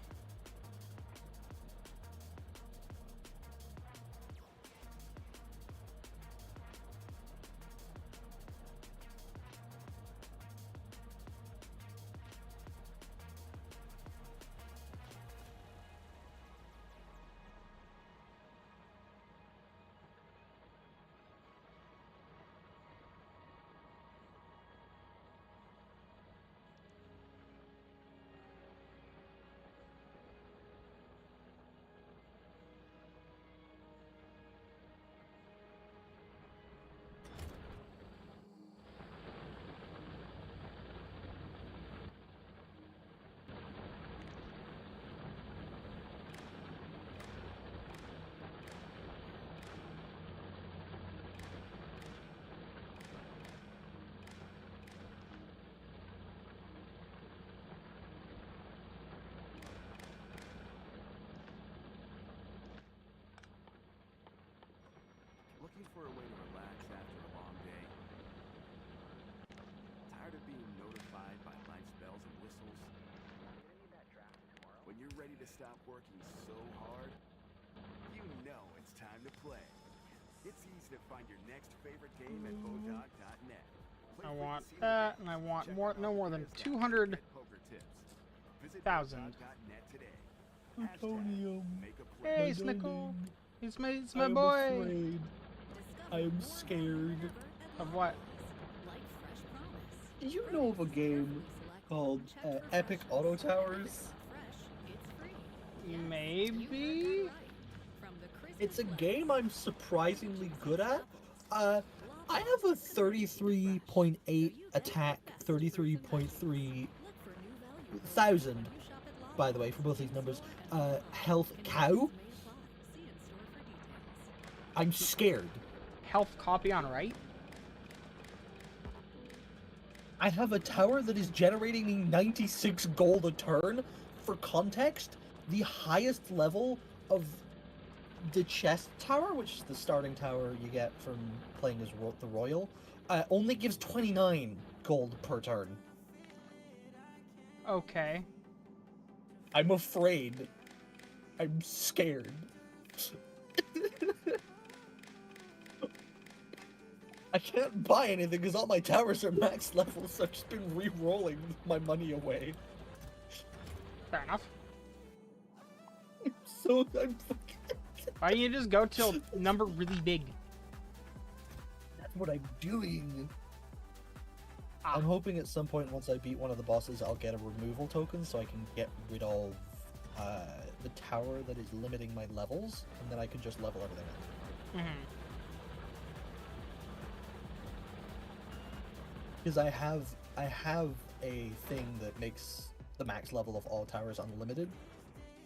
Looking for a way to relax after a long day? Tired of being notified by life's bells and whistles? When you're ready to stop working so hard, you know it's time to play. It's easy to find your next favorite game at bodog.net. I want that, and I want more, no more than 200,000. Visit bodog.net today. Hey, Snickle. It's my I'm boy. afraid. I'm scared. Of what? Do you know of a game called Epic Auto Towers? Maybe? It's a game I'm surprisingly good at. I have a 33.8 attack, 33.3 thousand, by the way, for both these numbers, health cow. I'm scared. Health copy on right? I have a tower that is generating me 96 gold a turn. For context, the highest level of the chest tower, which is the starting tower you get from playing as the Royal, only gives 29 gold per turn. Okay. I'm afraid. I'm scared. I can't buy anything because all my towers are max level, so I've just been re-rolling my money away. Fair enough. I'm Why don't you just go till number really big? That's what I'm doing. I'm hoping at some point, once I beat one of the bosses, I'll get a removal token so I can get rid of the tower that is limiting my levels, and then I can just level everything up. Mm-hmm. Because I have a thing that makes the max level of all towers unlimited,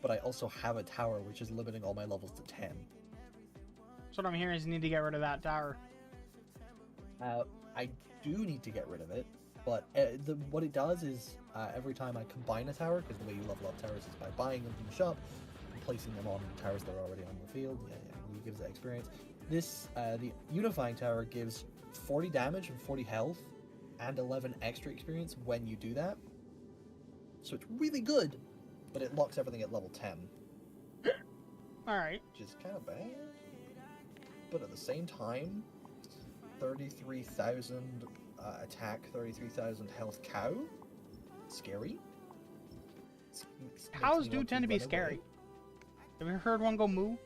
but I also have a tower which is limiting all my levels to 10. So what I'm hearing is you need to get rid of that tower. I do need to get rid of it, but what it does is every time I combine a tower, because the way you level up towers is by buying them from the shop and placing them on towers that are already on the field. Yeah, it gives that experience. This the unifying tower gives 40 damage and 40 health and 11 extra experience when you do that. So it's really good, but it locks everything at level 10. Alright. Which is kind of bad. But at the same time, 33,000 attack, 33,000 health cow. Scary. Cows do tend to be scary. Have you heard one go moo?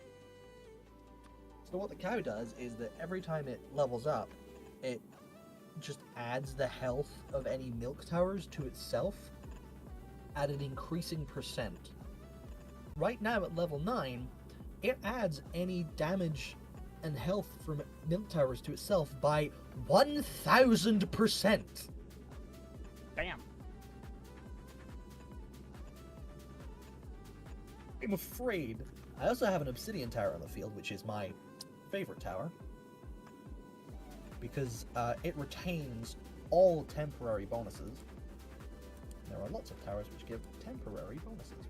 So what the cow does is that every time it levels up, it just adds the health of any milk towers to itself at an increasing percent. Right now at level 9, it adds any damage and health from milk towers to itself by 1,000%. Damn. I'm afraid. I also have an obsidian tower on the field, which is my favorite tower, because it retains all temporary bonuses. There are lots of towers which give temporary bonuses.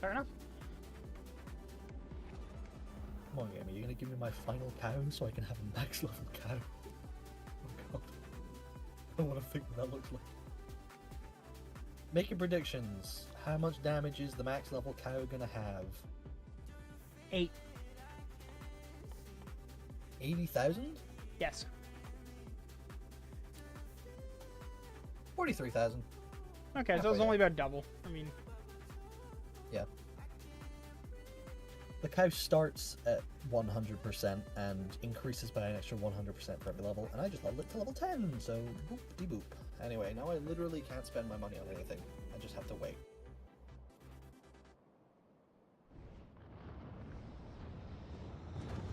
Fair enough. Come on, game, are you going to give me my final cow so I can have a max level cow? Oh god. I don't want to think what that looks like. Making predictions. How much damage is the max level cow going to have? 8. 80,000? Yes. 43,000. Okay, so it's only about double. I mean... Yeah. The cow starts at 100% and increases by an extra 100% for every level, and I just leveled it to level 10, so boop-de-boop. Anyway, now I literally can't spend my money on anything. I just have to wait.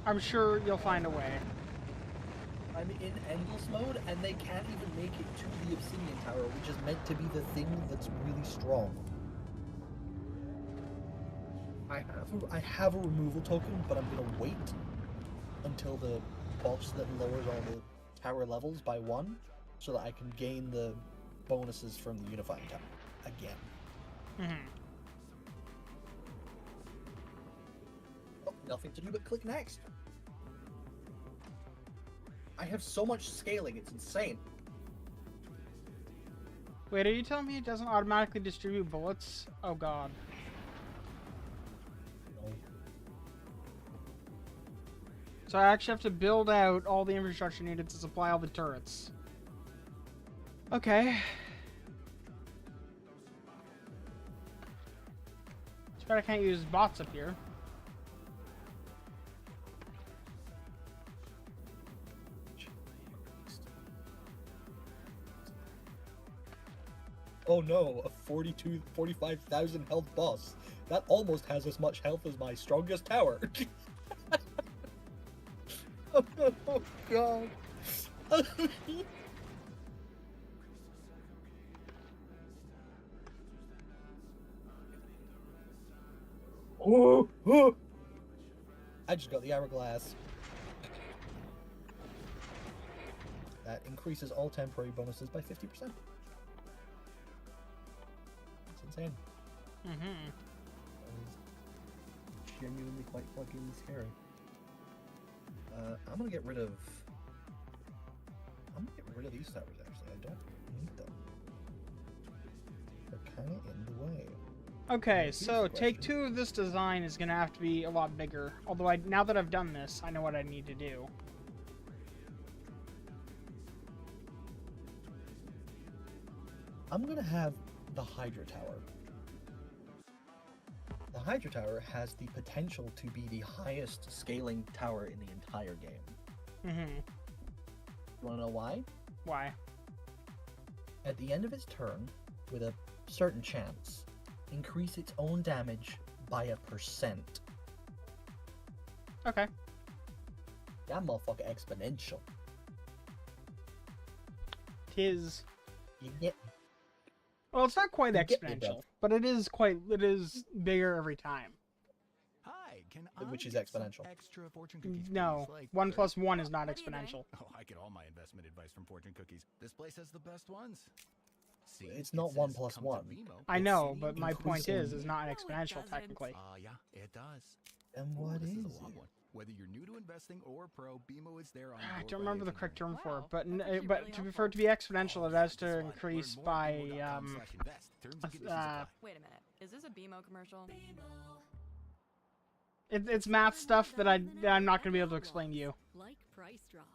I'm sure you'll find a way. I'm in endless mode, and they can't even make it to the obsidian tower, which is meant to be the thing that's really strong. I have a removal token, but I'm gonna wait until the boss that lowers all the tower levels by 1, so that I can gain the bonuses from the unifying tower again. Mm-hmm. Oh, nothing to do but click next. I have so much scaling, it's insane. Wait, are you telling me it doesn't automatically distribute bullets? Oh god. No. So I actually have to build out all the infrastructure needed to supply all the turrets. Okay. Too bad I can't use bots up here. Oh no, a 45,000 health boss. That almost has as much health as my strongest tower. Oh god. Oh. I just got the hourglass. That increases all temporary bonuses by 50%. That's insane. Mm-hmm. That is genuinely quite fucking scary. I'm gonna get rid of these towers actually. I don't need them. They're kinda in the way. Okay, Here's so the take question. 2 of this design is gonna have to be a lot bigger. Although now that I've done this, I know what I need to do. I'm gonna have the Hydra Tower. The Hydra Tower has the potential to be the highest scaling tower in the entire game. Mm-hmm. You wanna know why? Why? At the end of its turn, with a certain chance, increase its own damage by 1%. Okay. That motherfucker exponential. Tis. You get Well, it's not quite You get me, exponential, bro. but it is bigger every time. Hi, can Which I is get some exponential. extra fortune cookies, No, please? Like 1 plus 30? 1 is not What do you think? exponential. Oh, I get all my investment advice from fortune cookies. This place has the best ones. See, It's it not 1 says, plus "Come to 1. Vimo, I get know, CD but my point increasing- is not No, it exponential doesn't. technically. Yeah, it does. And Ooh, what this is is a it? long one. Whether you're new to investing or a pro, BMO is there on I your don't remember the financial correct journey. term for it, Wow, but that's actually but really to helpful. for it to be exponential, it has to Guess what? increase Learn more by at BMO.com/invest. Terms and conditions apply. Wait a minute. Is this a BMO commercial? it's math stuff that I'm not going to be able to explain to you. Like price drop.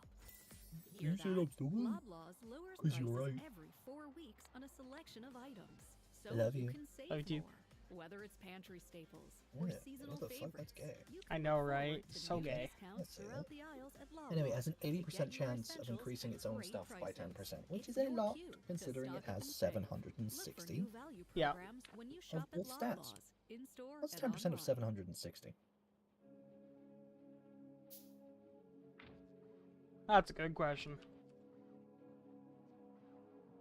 You Hear said that? I'm doing? Loblaws lowers 'Cause you're prices right. every 4 weeks on a selection of items. So I love you you. can save Love you. more. Whether it's pantry staples or Yeah, seasonal what the fuck? favorites. That's gay. you I can know, look right? forward to So new gay. discounts Let's say throughout that. the aisles at Anyway, it Loblaws has an to 80% get your chance of essentials increasing at its own great stuff by prices. 10%, which It's is a your lot, cue to considering it stock up has and save. 760. Look for new value Yeah. programs when you shop both at stats. Loblaws, in-store What's and 10% of online. 760? That's a good question.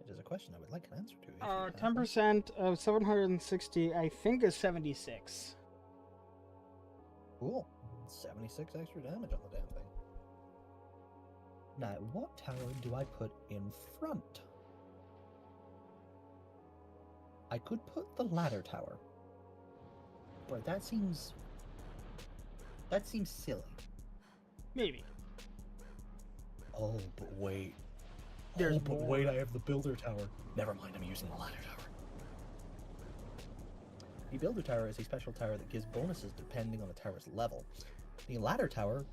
It is a question I would like an answer to. If you have one. 10% of 760, I think, is 76. Cool. 76 extra damage on the damn thing. Now, what tower do I put in front? I could put the ladder tower. But that seems silly. Maybe. Oh, but wait. There's but more. wait, I have the builder tower. Never mind, I'm using the ladder tower. The builder tower is a special tower that gives bonuses depending on the tower's level. The ladder tower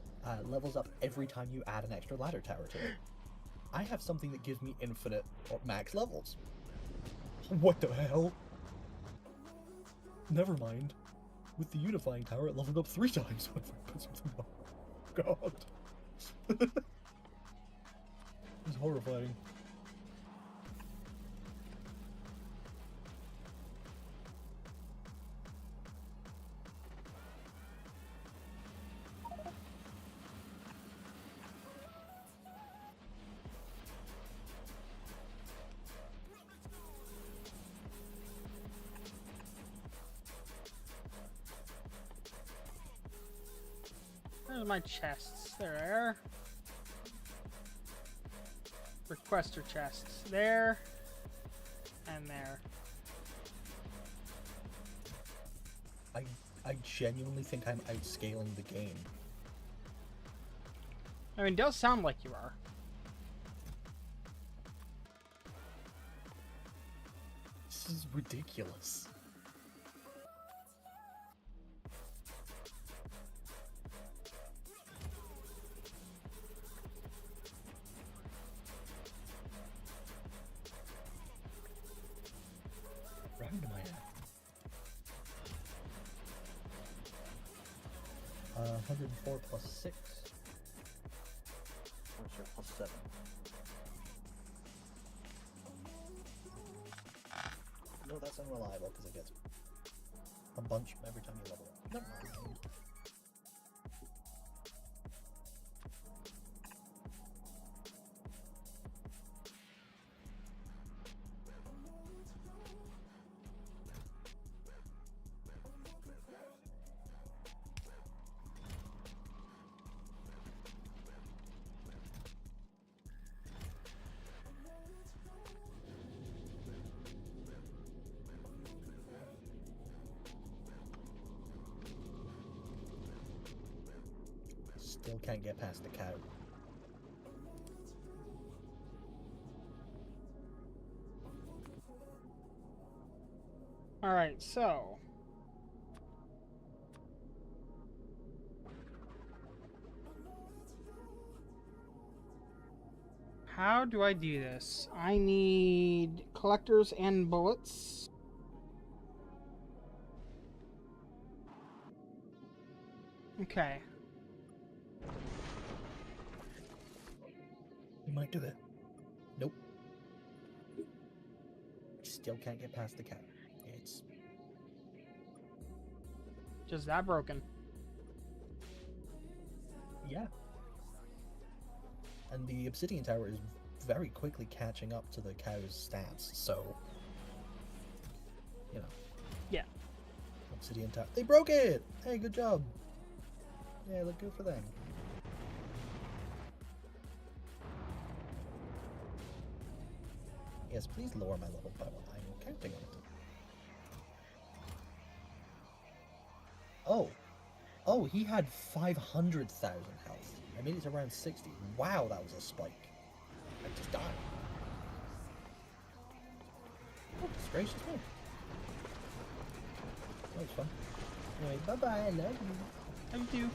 levels up every time you add an extra ladder tower to it. I have something that gives me infinite or max levels. What the hell? Never mind. With the unifying tower, it leveled up 3 times when I put something up. God. It's horrifying. Where's my chests? There. Requester chests. There. And there. I genuinely think I'm outscaling the game. I mean, it does sound like you are. This is ridiculous. Round am I at? 104 plus 6. Or sorry, plus 7. unreliable because it gets a bunch every time you level up. Never mind. Still can't get past the cow. Alright, so. How do I do this? I need collectors and bullets. Okay. You might do it. Nope. Still can't get past the cow. It's Just that broken. yeah. And the obsidian tower is very quickly catching up to the cow's stats, so you know. Yeah. Obsidian tower. They broke it! Hey, good job. Yeah, look good for them. Yes, please lower my level by one. I'm counting on it. Oh. Oh, he had 500,000 health. I made it to around 60. Wow, that was a spike. I just died. Oh, it's gracious me. That was fun. Anyway, bye-bye, I love you. Thank you.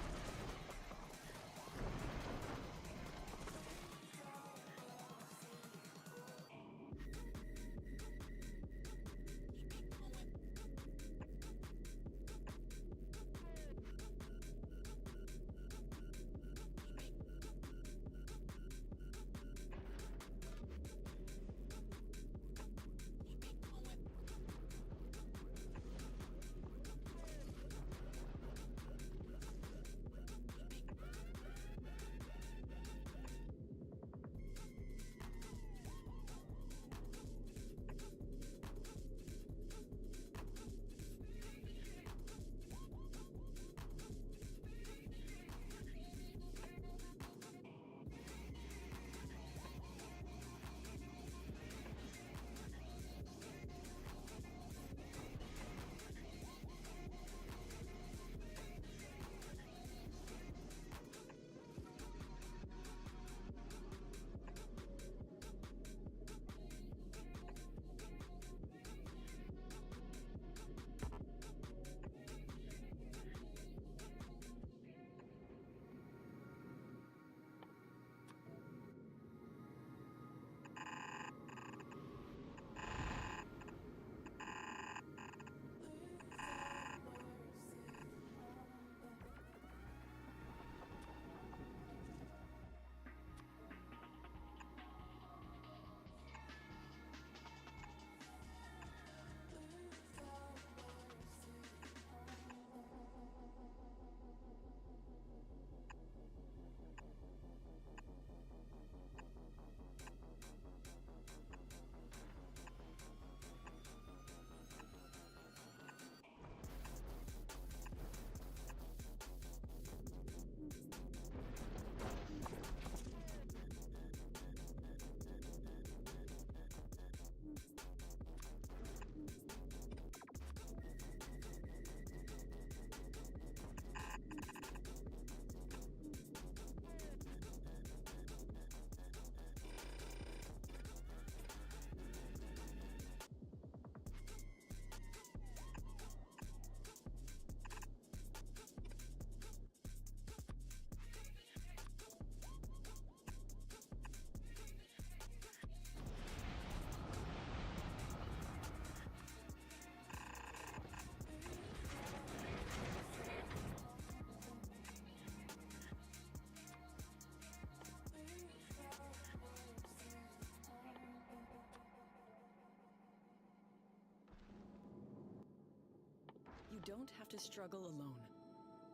You don't have to struggle alone.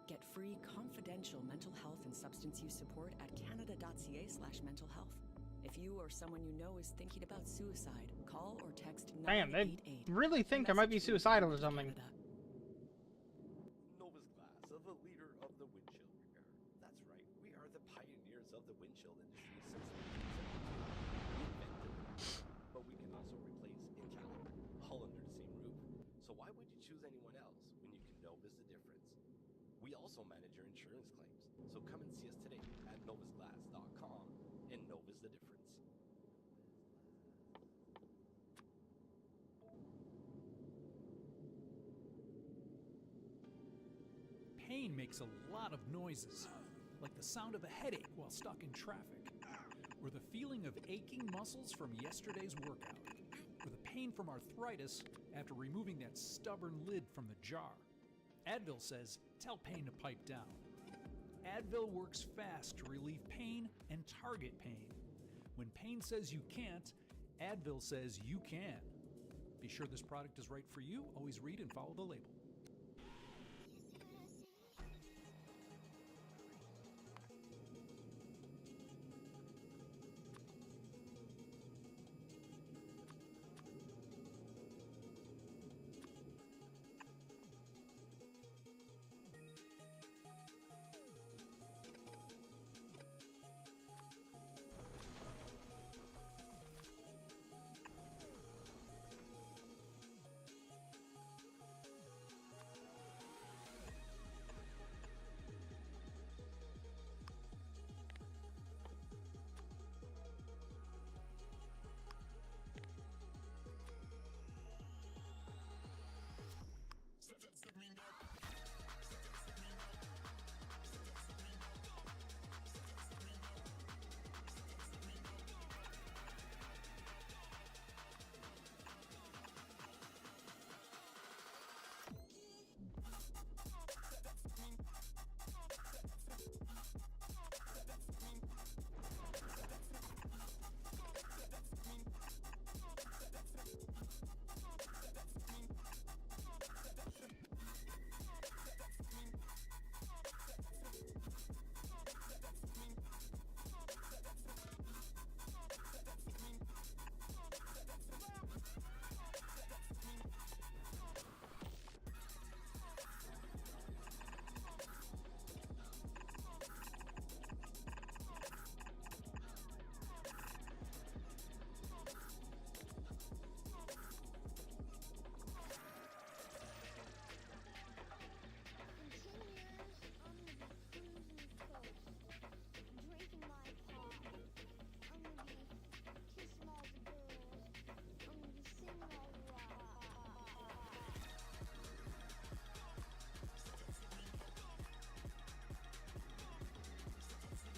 Get free confidential mental health and substance use support at canada.ca/mental health. If you or someone you know is thinking about suicide, call or text 988. Damn, they really think I might be suicidal or something. Novus Glass, the leader of the windshield repair. That's right, we are the pioneers of the windshield industry since 1972. We invented it. But we can also replace and caliper, all under the same roof. So why would you choose anyone else when you can Novus the difference? We also manage your insurance claims. So come and see us today at novusglass.com and Novus the difference. Pain makes a lot of noises, like the sound of a headache while stuck in traffic, or the feeling of aching muscles from yesterday's workout, or the pain from arthritis after removing that stubborn lid from the jar. Advil says, tell pain to pipe down. Advil works fast to relieve pain and target pain. When pain says you can't, Advil says you can. Be sure this product is right for you. Always read and follow the label.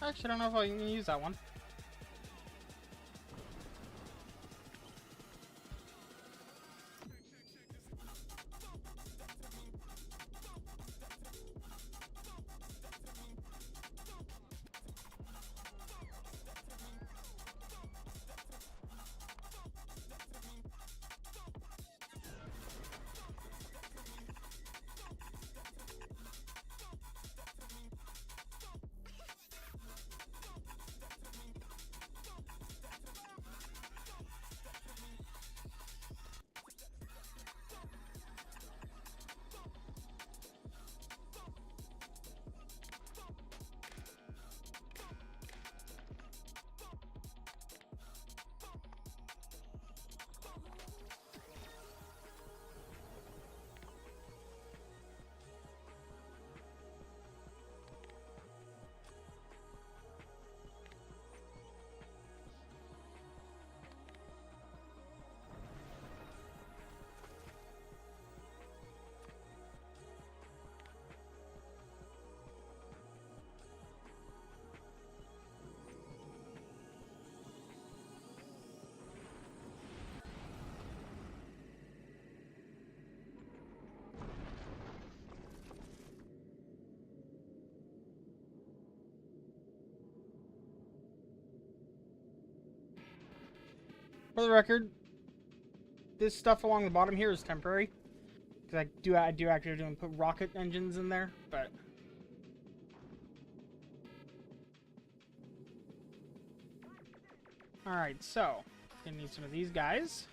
Actually, I don't know if I can use that one. For the record, this stuff along the bottom here is temporary. Because I do actually do put rocket engines in there, but... Alright, so, gonna need some of these guys.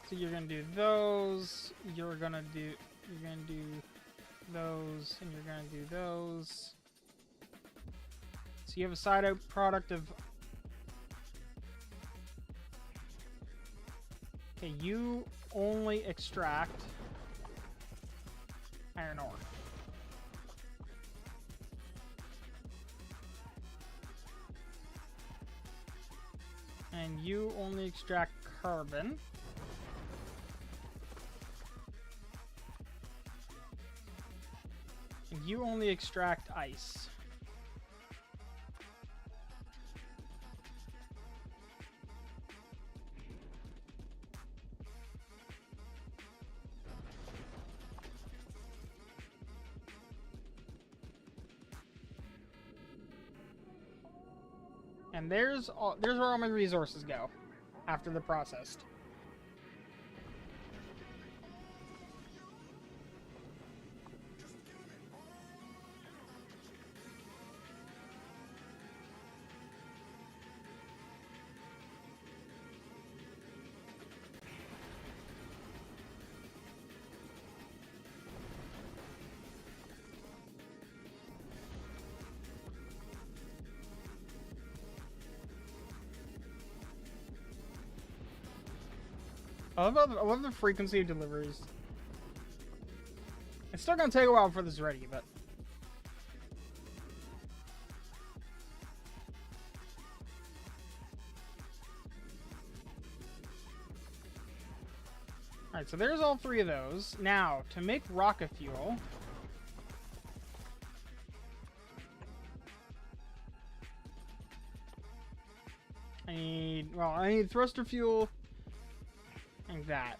So you're gonna do those, you're gonna do those, and you're gonna do those. So you have a side out product of... Okay, you only extract iron ore. And you only extract carbon. And you only extract ice. And there's where all my resources go after they're processed. I love the frequency of deliveries. It's still gonna take a while for this ready, but... Alright, so there's all three of those. Now, to make rocket fuel... I need thruster fuel... and that.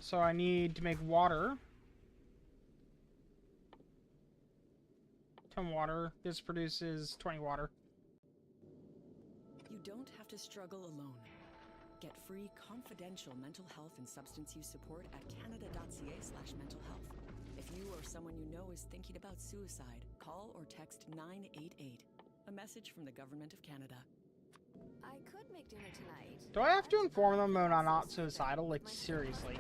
So I need to make water. 10 water. This produces 20 water. You don't have to struggle alone. Get free confidential mental health and substance use support at canada.ca/mental health. If you or someone you know is thinking about suicide, call or text 988. A message from the Government of Canada. I could make dinner tonight. Do I have to inform them when I'm not suicidal? Like, seriously.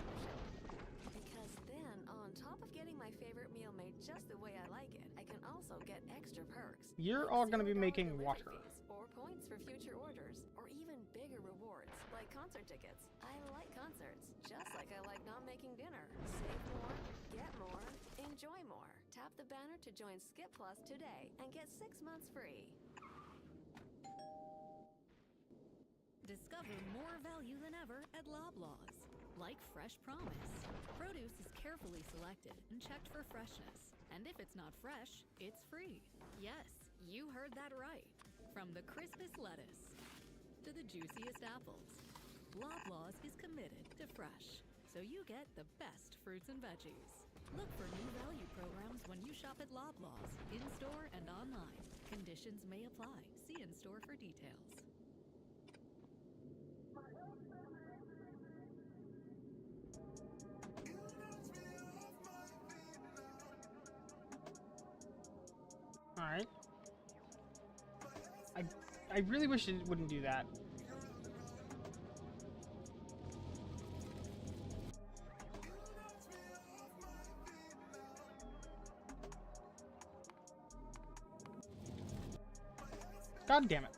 Because then, on top of getting my favorite meal made just the way I like it, I can also get extra perks. You're all gonna be making water. Or points for future orders, or even bigger rewards, like concert tickets. I like concerts, just like I like not making dinner. Save more, get more, enjoy more. Tap the banner to join Skip Plus today and get 6 months free. Discover more value than ever at Loblaws. Like Fresh Promise. Produce is carefully selected and checked for freshness. And if it's not fresh, it's free. Yes, you heard that right. From the crispest lettuce to the juiciest apples, Loblaws is committed to fresh, so you get the best fruits and veggies. Look for new value programs when you shop at Loblaws, in-store and online. Conditions may apply. See in-store for details. Alright. I really wish it wouldn't do that. God damn it.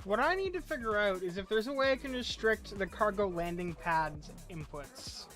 What I need to figure out is if there's a way I can restrict the cargo landing pad's inputs.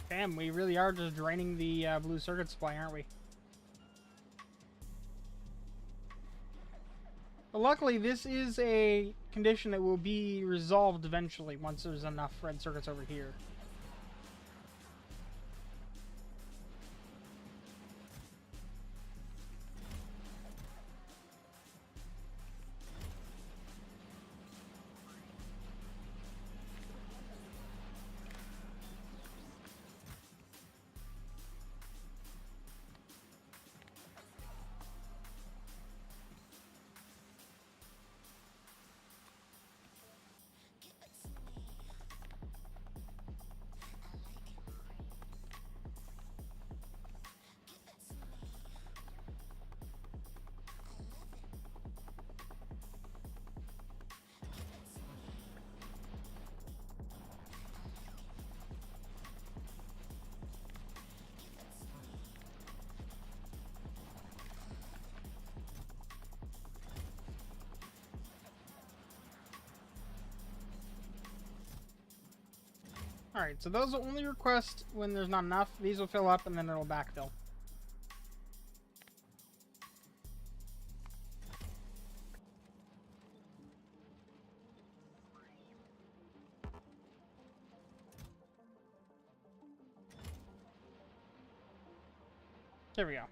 Damn, we really are just draining the blue circuit supply, aren't we? But luckily, this is a condition that will be resolved eventually once there's enough red circuits over here. Alright, so those will only request when there's not enough. These will fill up and then it'll backfill. There we go.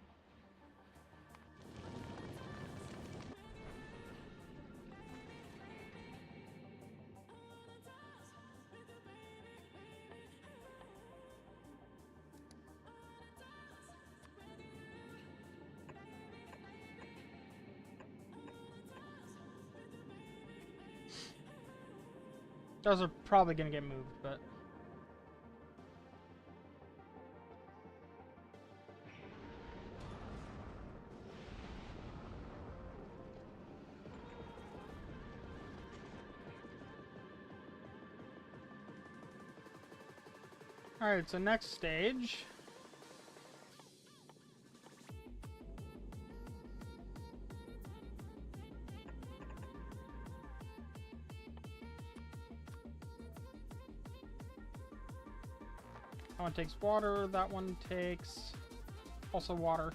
Those are probably going to get moved, but... Alright, so next stage... That one takes water, that one takes also water.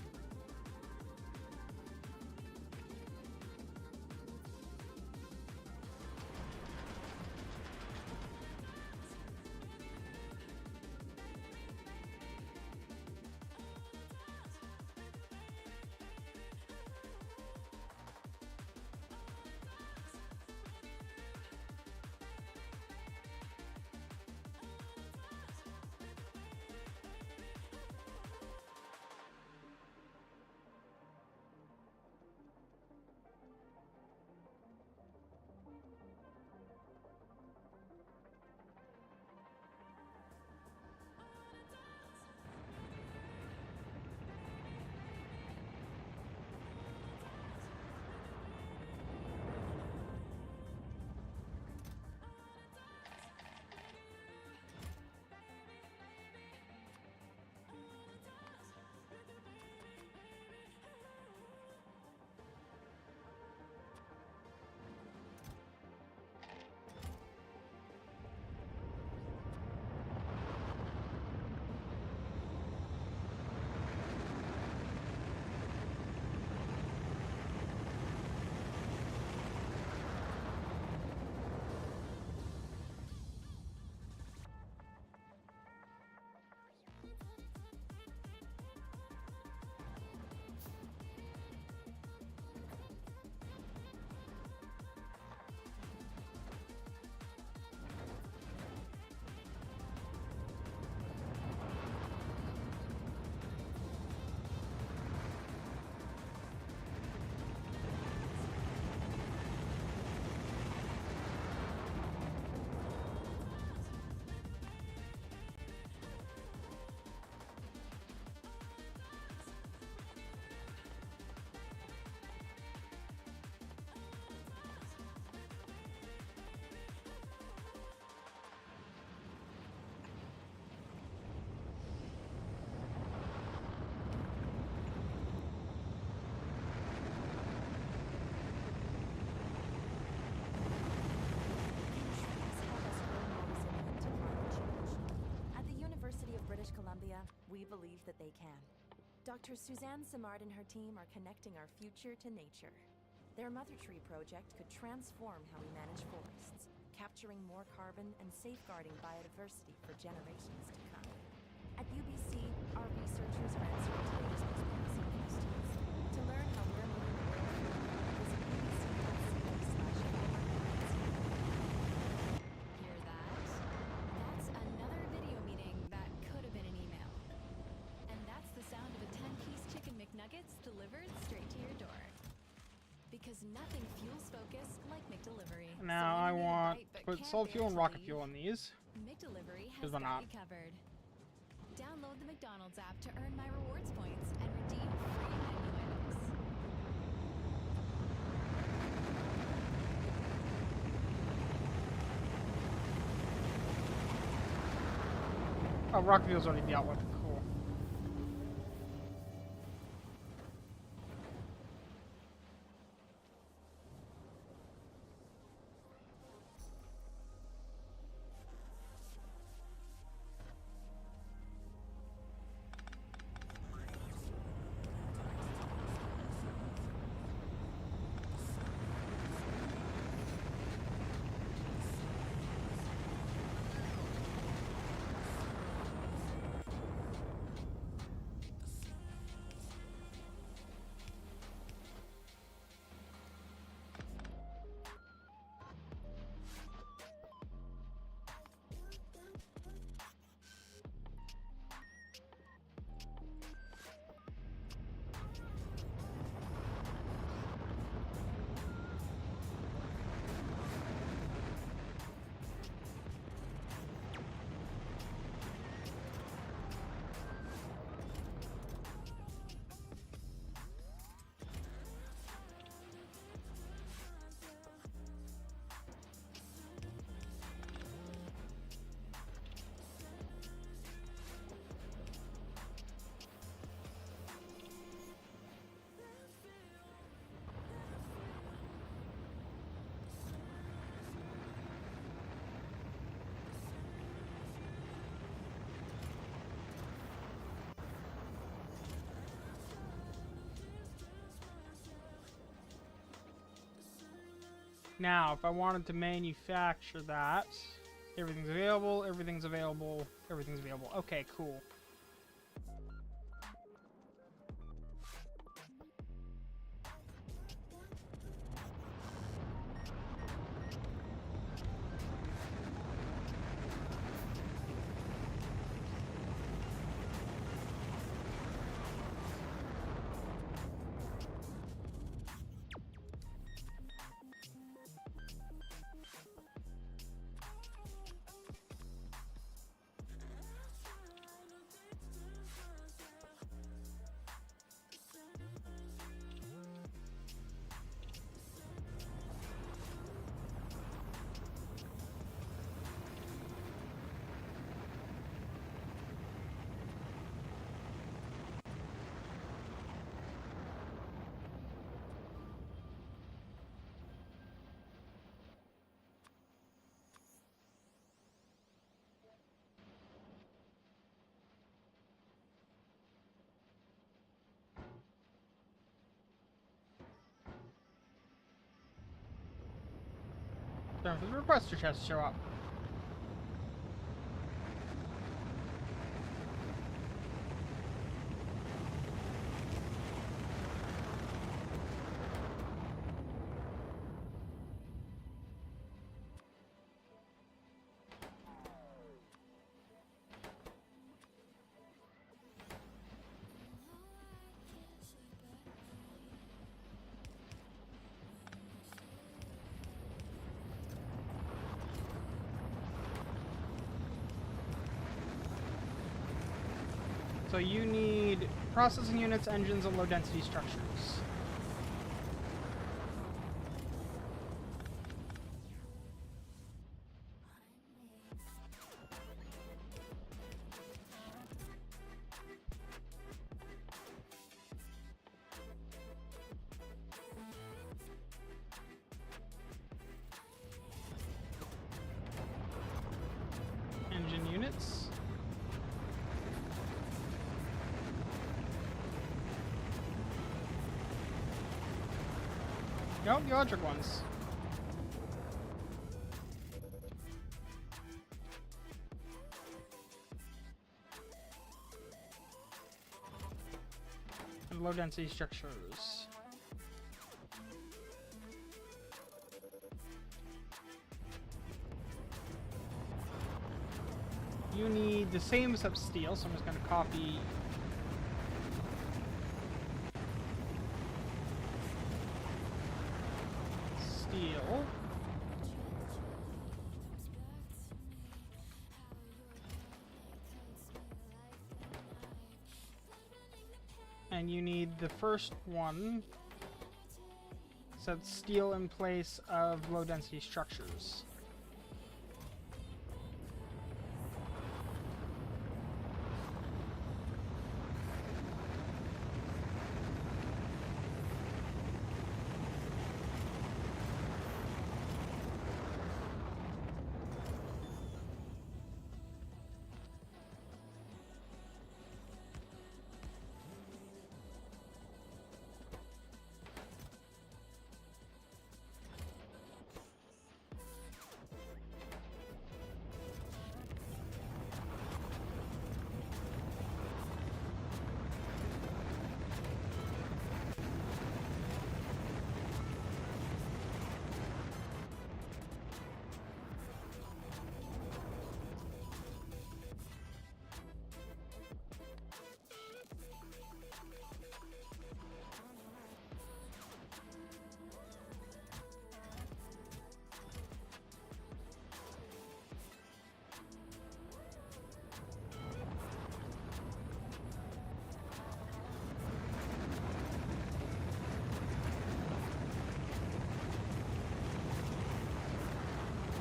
idea, we believe that they can. Dr. Suzanne Simard and her team are connecting our future to nature. Their Mother Tree project could transform how we manage forests, capturing more carbon and safeguarding biodiversity for generations to come. At UBC, our researchers are answering today's most pressing questions. To learn how we're moving the world forward, visit ubc.ca/. Hear that? That's another video meeting that could have been an email. And that's the sound of a 10-piece chicken McNuggets delivered straight to your door. Because nothing fuels focus like McDelivery. Now I want to put solid fuel and rocket fuel in these. McDelivery has Because why got not? you covered. Download the McDonald's app to earn My Rewards points and redeem free menu items. Oh, rocket fuel's already dealt with. Cool. Now, if I wanted to manufacture that, everything's available, everything's available, everything's available. Okay, cool. Time for the requester chest to show up. So you need processing units, engines, and low-density structures. Engine units. Nope, the electric ones. And low density structures. You need the same as steel, so I'm just gonna copy steel. And you need the first one, so it's steel in place of low density structures.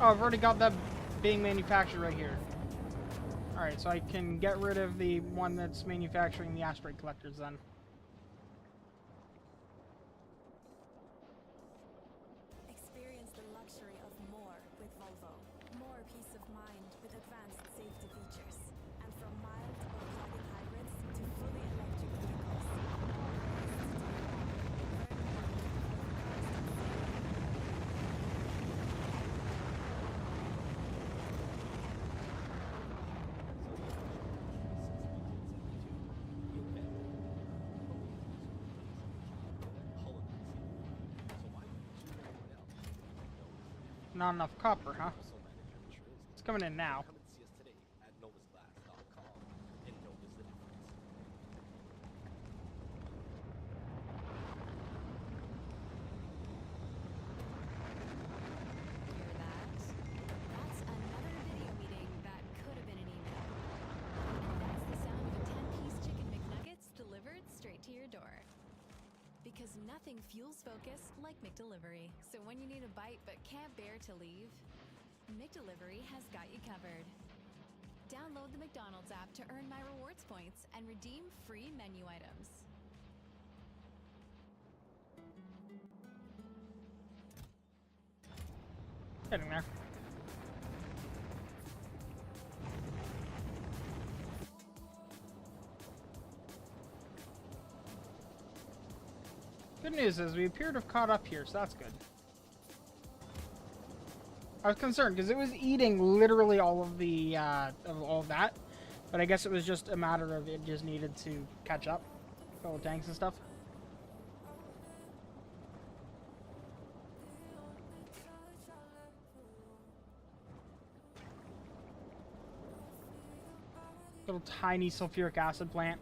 Oh, I've already got that being manufactured right here. Alright, so I can get rid of the one that's manufacturing the asteroid collectors then. Experience the luxury of more with Volvo. More peace of mind with advanced safety features. And from mild or plug-in hybrids to fully electric vehicles. Not enough copper, huh? It's coming in now. Come and see us today at novasglass.com and notice the difference. Hear that? That's another video meeting that could have been an email. And that's the sound of a 10-piece chicken McNuggets delivered straight to your door. Because nothing fuels focus like McDelivery. So when you need a bite but can't bear to leave, McDelivery has got you covered. Download the McDonald's app to earn My Rewards points and redeem free menu items. Getting there. Good news is we appear to have caught up here, so that's good. I was concerned because it was eating literally all of the of all of that, but I guess it was just a matter of it just needed to catch up, fill the tanks and stuff. Little tiny sulfuric acid plant.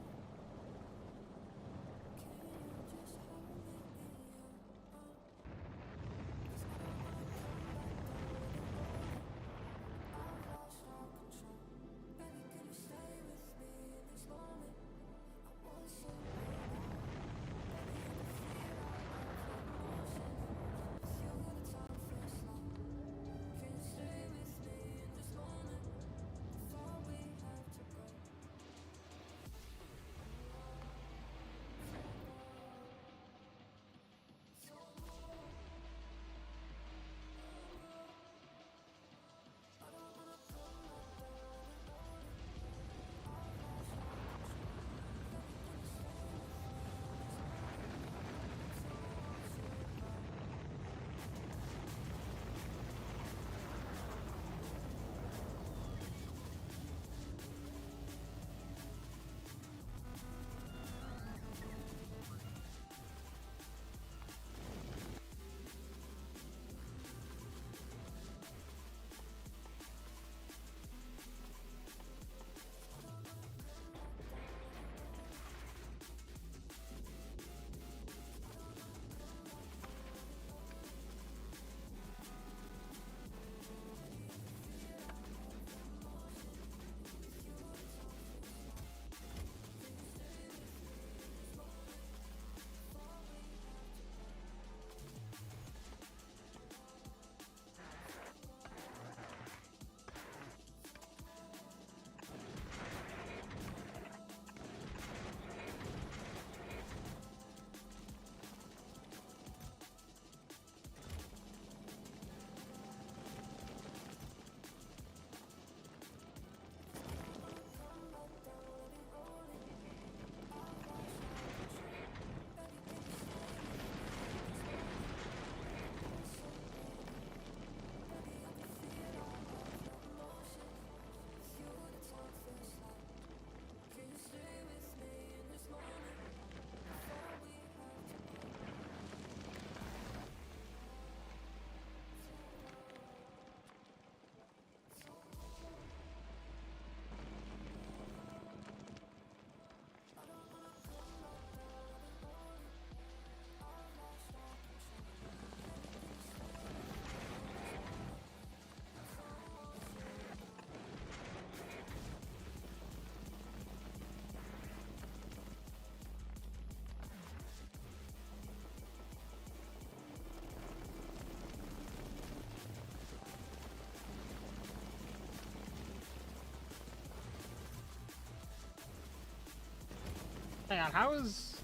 Hang on, how is...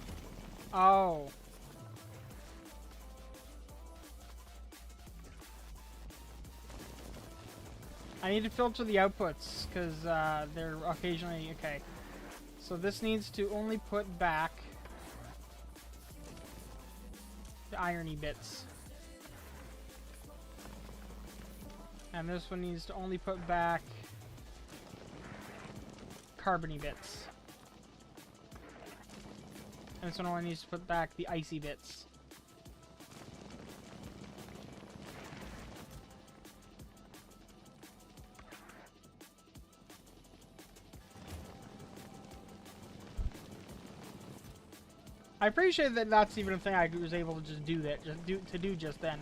Oh. I need to filter the outputs, because they're occasionally... Okay. So this needs to only put back the irony bits. And this one needs to only put back carbony bits. And this one only needs to put back the icy bits. I appreciate that that's even a thing I was able to just do that, just do just then.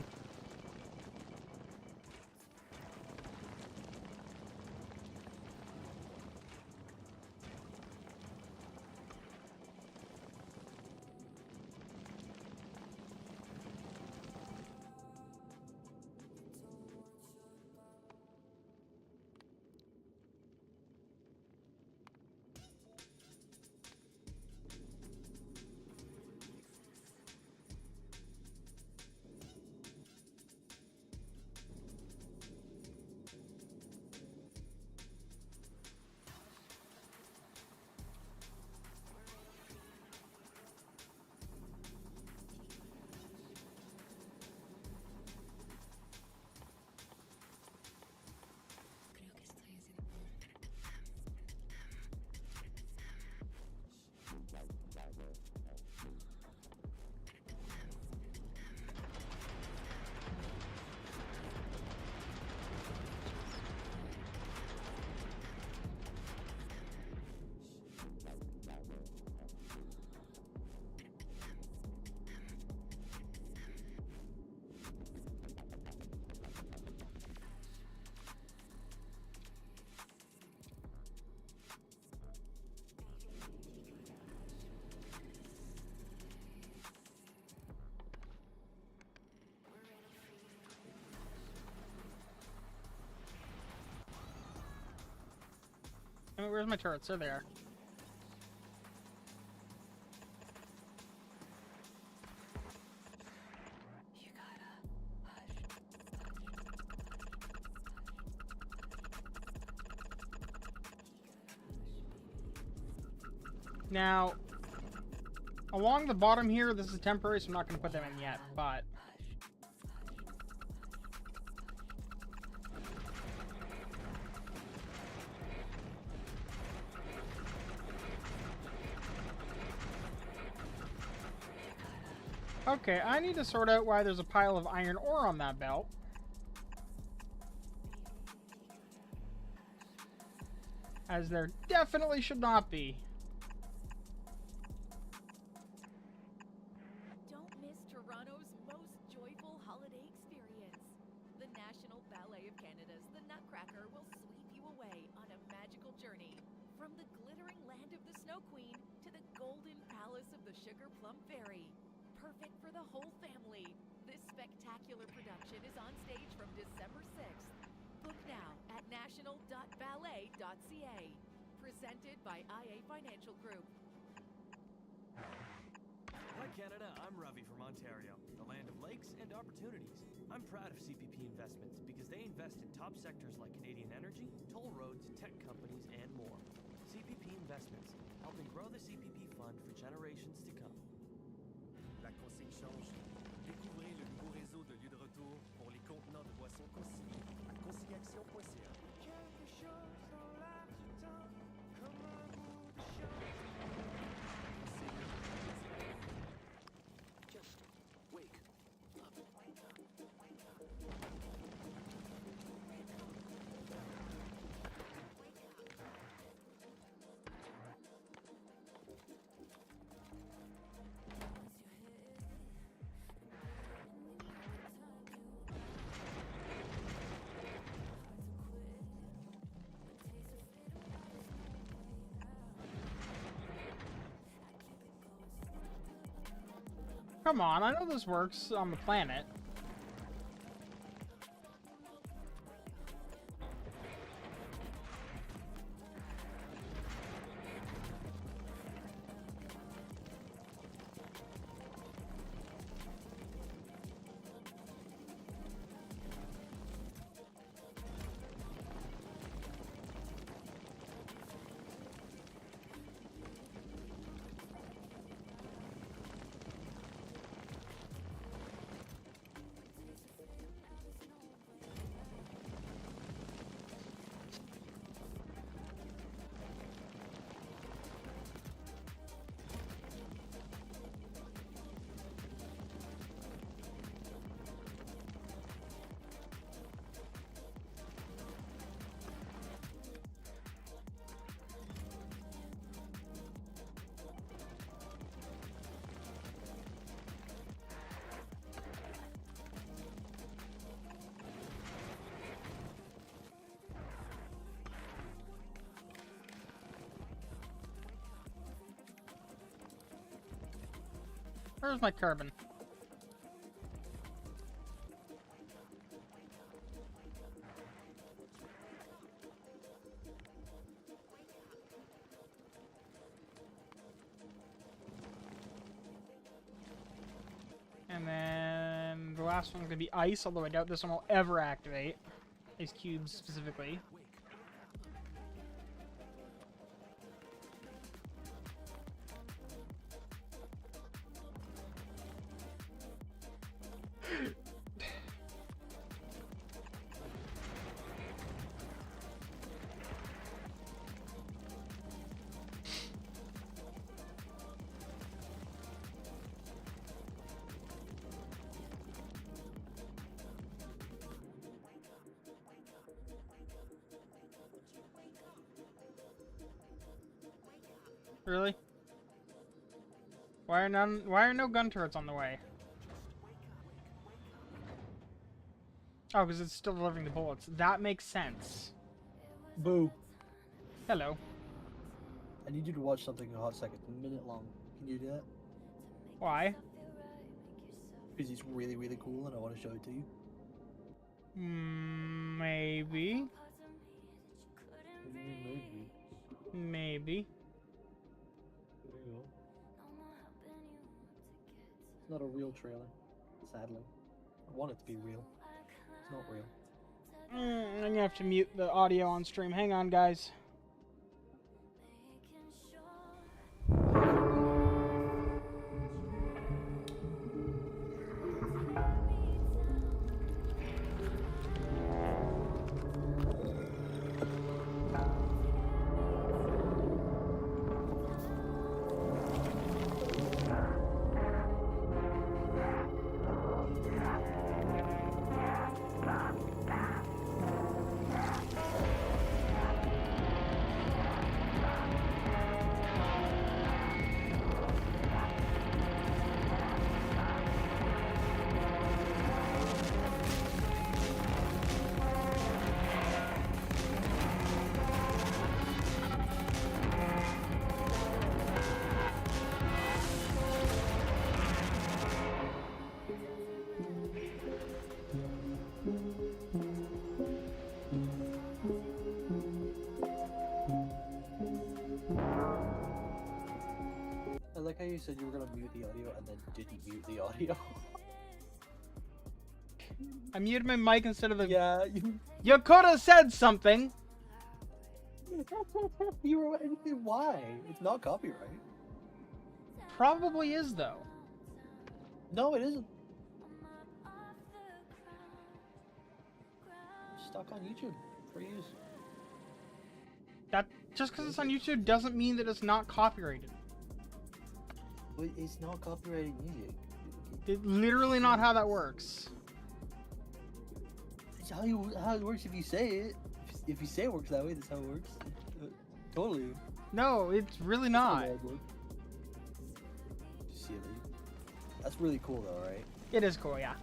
I mean, where's my turrets? They're there. Now, along the bottom here, this is temporary, so I'm not going to put them in yet, but... Okay, I need to sort out why there's a pile of iron ore on that belt. As there definitely should not be. Don't miss Toronto's most joyful holiday experience. The National Ballet of Canada's The Nutcracker will sweep you away on a magical journey. From the glittering land of the Snow Queen to the golden palace of the Sugar Plum Fairy. Perfect for the whole family. This spectacular production is on stage from December 6th. Book now at national.ballet.ca. Presented by IA Financial Group. Hi Canada, I'm Ravi from Ontario, the land of lakes and opportunities. I'm proud of CPP Investments because they invest in top sectors like Canadian energy, toll roads, tech companies, and more. CPP Investments, helping grow the CPP fund for generations to come. La consigne change. Découvrez le nouveau réseau de lieux de retour pour les contenants de boissons consignés à consignaction.ca. Quelque chose dans l'air du temps, comme un bout de champ. Just wake up. Come on, I know this works on the planet. Where's my carbon? And then the last one's gonna be ice, although I doubt this one will ever activate. Ice cubes specifically. Really? Why are no gun turrets on the way? Oh, because it's still delivering the bullets. That makes sense. Boo. Hello. I need you to watch something in a hot second. It's a minute long. Can you do that? Why? Because it's really, really cool and I want to show it to you. Maybe. Maybe. There you go. It's not a real trailer, sadly. I want it to be real. It's not real. I'm gonna have to mute the audio on stream. Hang on, guys. I like how you said you were gonna mute the audio and then didn't mute the audio. I muted my mic instead of the. Yeah, you could have said something. You were why? It's not copyright. Probably is though. No, it isn't. Stuck on YouTube for use. That just because it's on YouTube doesn't mean that it's not copyrighted. But it's not copyrighted music. It's literally not how that works. It's how it works if you say it. If you say it works that way, that's how it works. Totally. No, it's really not. Silly. That's really cool though, right? It is cool, yeah.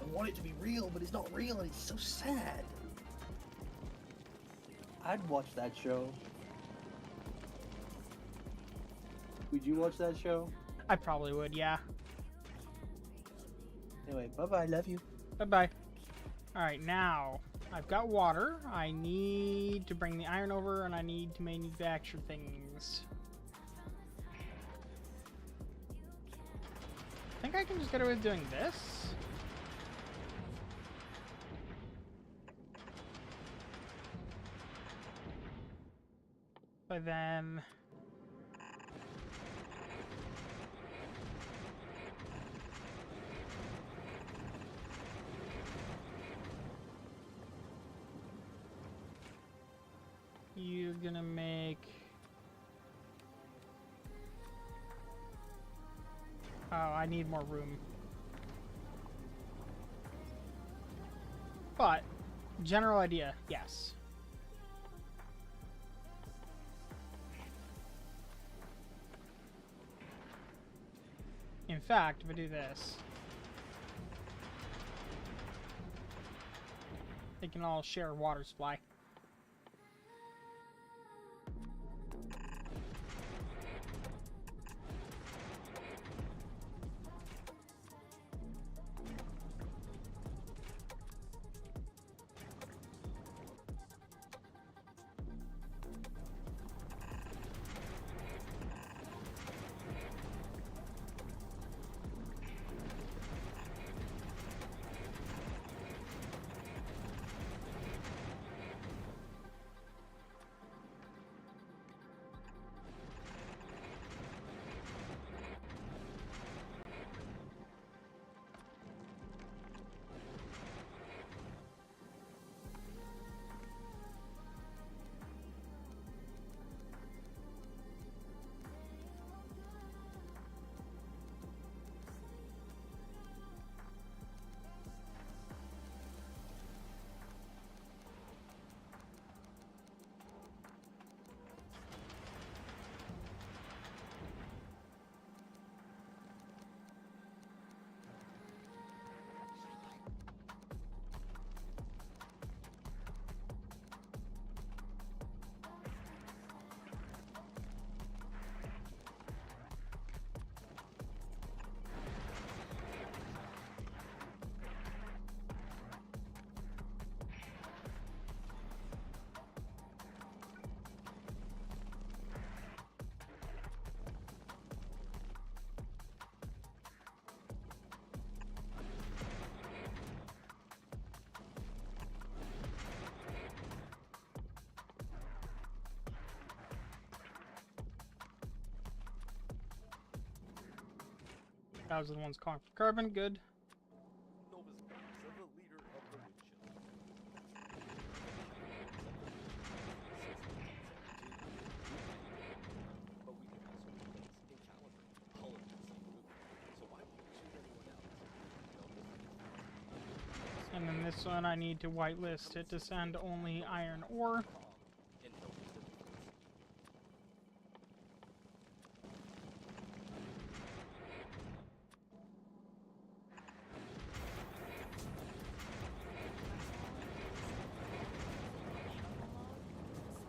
I want it to be real, but it's not real and it's so sad. I'd watch that show. Would you watch that show? I probably would, yeah. Anyway, bye-bye, love you. Bye-bye. Alright, now, I've got water. I need to bring the iron over, and I need to manufacture things. I think I can just get away with doing this. But then... you're gonna make... oh, I need more room. But, general idea, yes. In fact, if I do this, they can all share a water supply. Those are the ones calling for carbon. Good. Nova's guns are the leader of the windshield. But we can also replace in caliber, hull and roof. So why would we choose anyone else? And then this one I need to whitelist it to send only iron ore. In Nova's defense.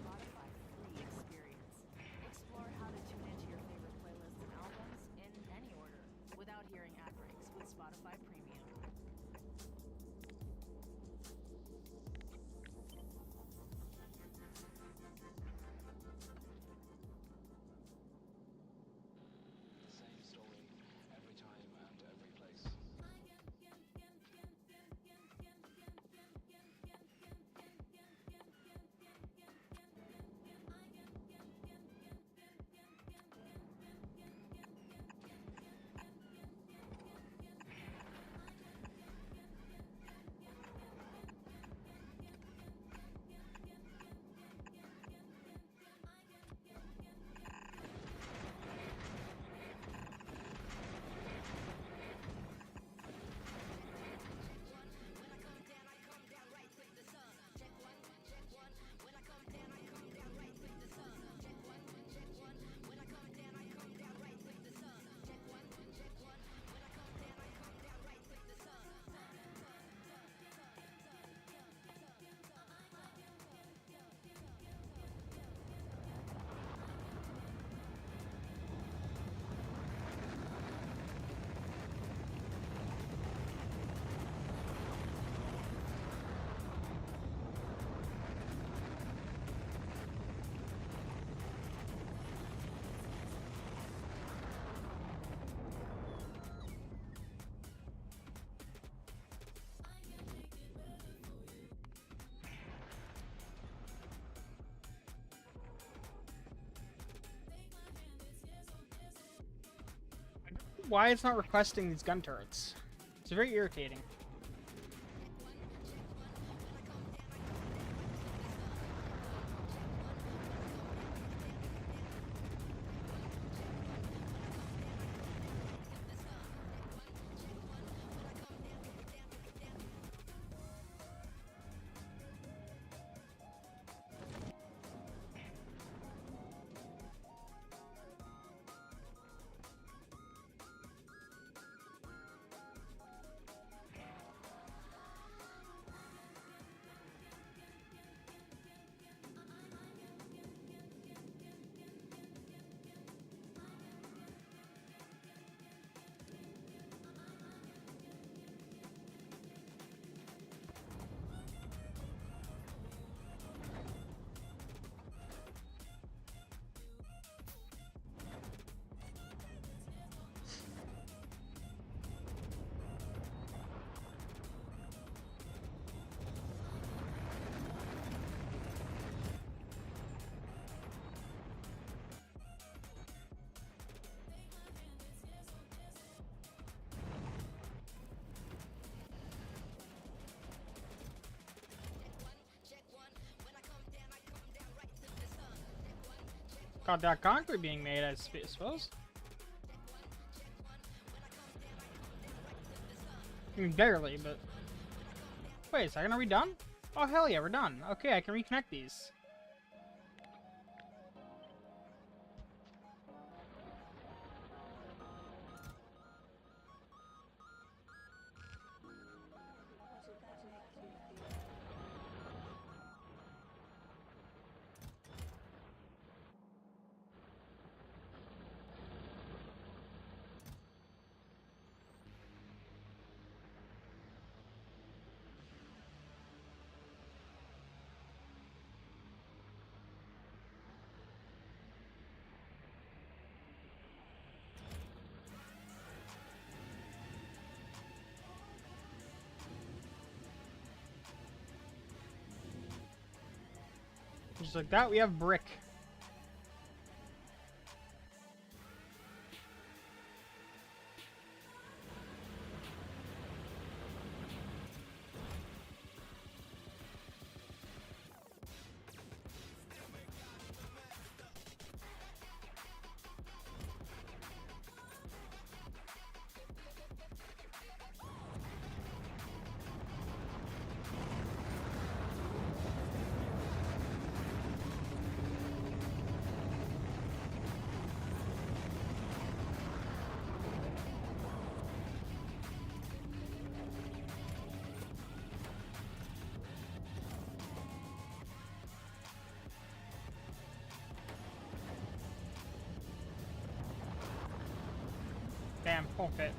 Spotify free experience. Explore how to tune into your favorite playlists and albums in any order without hearing ad breaks with Spotify Premium. Same story every time and every place. Why it's not requesting these gun turrets? It's very irritating. Got that concrete being made, I suppose. I mean, barely, but... Wait, is that gonna be done? Oh, hell yeah, we're done. Okay, I can reconnect these. Just like that, we have brick. damn, won't fit.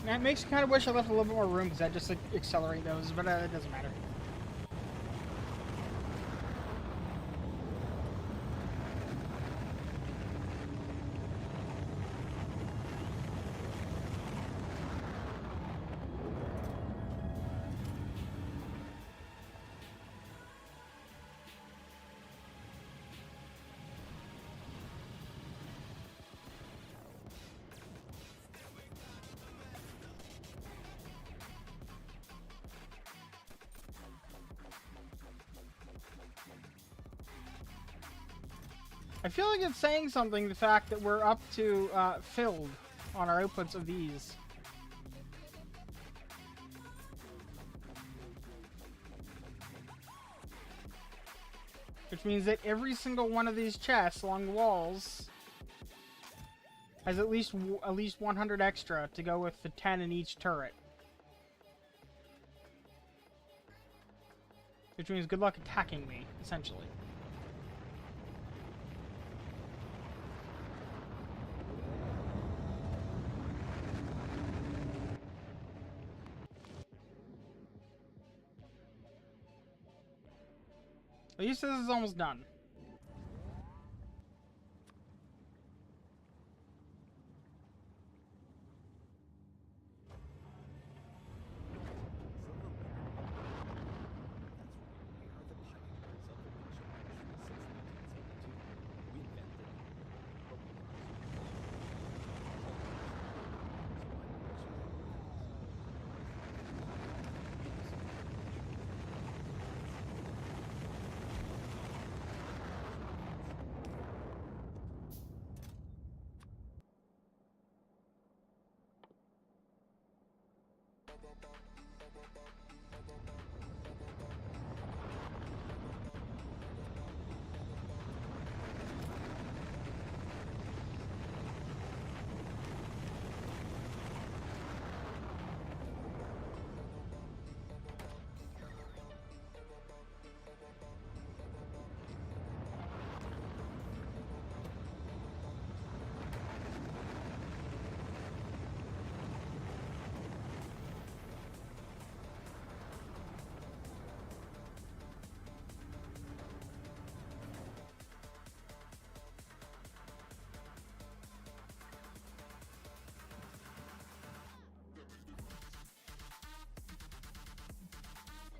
And that makes you kind of wish I left a little bit more room, because that just like accelerate those, but it doesn't matter. I feel like it's saying something, the fact that we're up to filled on our outputs of these. Which means that every single one of these chests along the walls has at least 100 extra to go with the 10 in each turret. Which means good luck attacking me, essentially. At least this is almost done.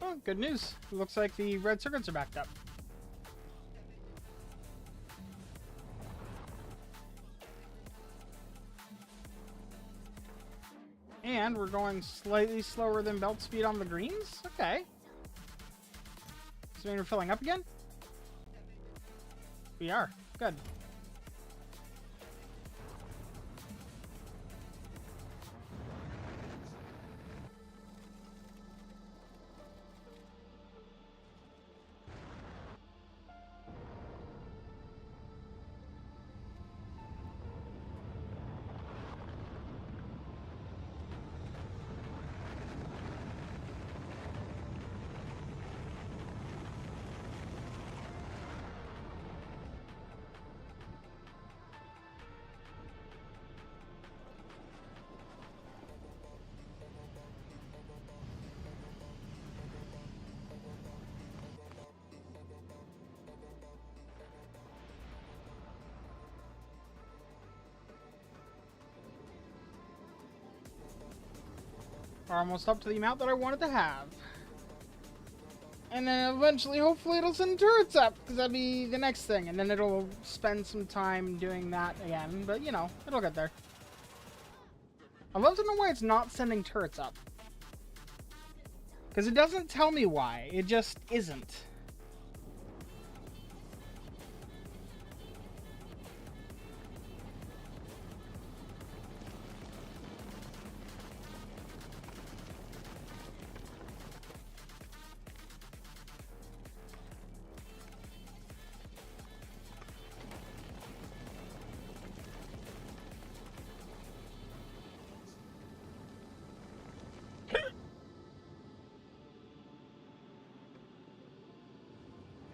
Oh, good news. It looks like the red circuits are backed up. And we're going slightly slower than belt speed on the greens? Okay. Does that mean we're filling up again? We are. Good. We're almost up to the amount that I wanted to have. And then eventually, hopefully, it'll send turrets up, because that'd be the next thing. And then it'll spend some time doing that again, but you know, it'll get there. I'd love to know why it's not sending turrets up. Because it doesn't tell me why, it just isn't.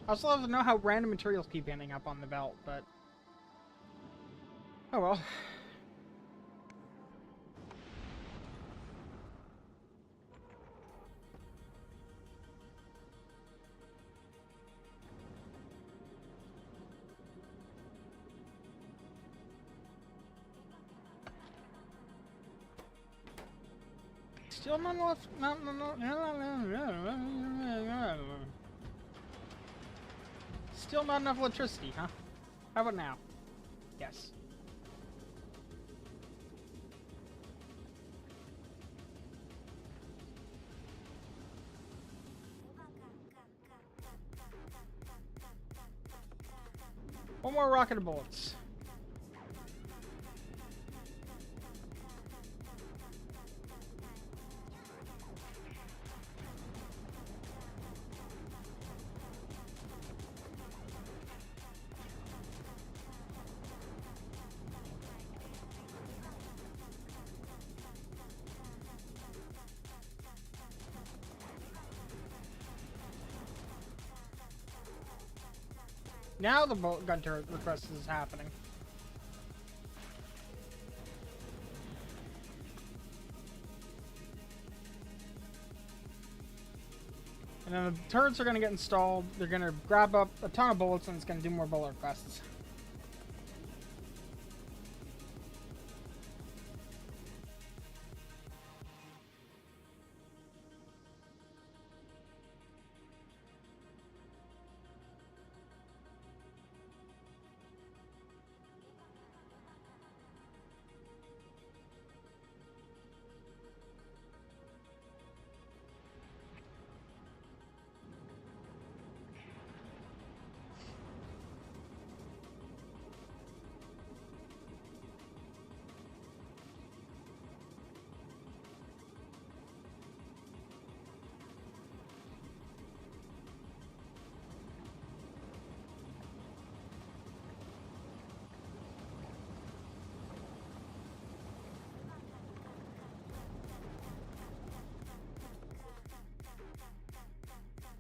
I also love to know how random materials keep ending up on the belt, but... oh well. Still not enough. Still not enough electricity, huh? How about now? Yes. One more rocket of bullets. Now the bolt gun turret request is happening. And then the turrets are going to get installed. They're going to grab up a ton of bullets and it's going to do more bullet requests.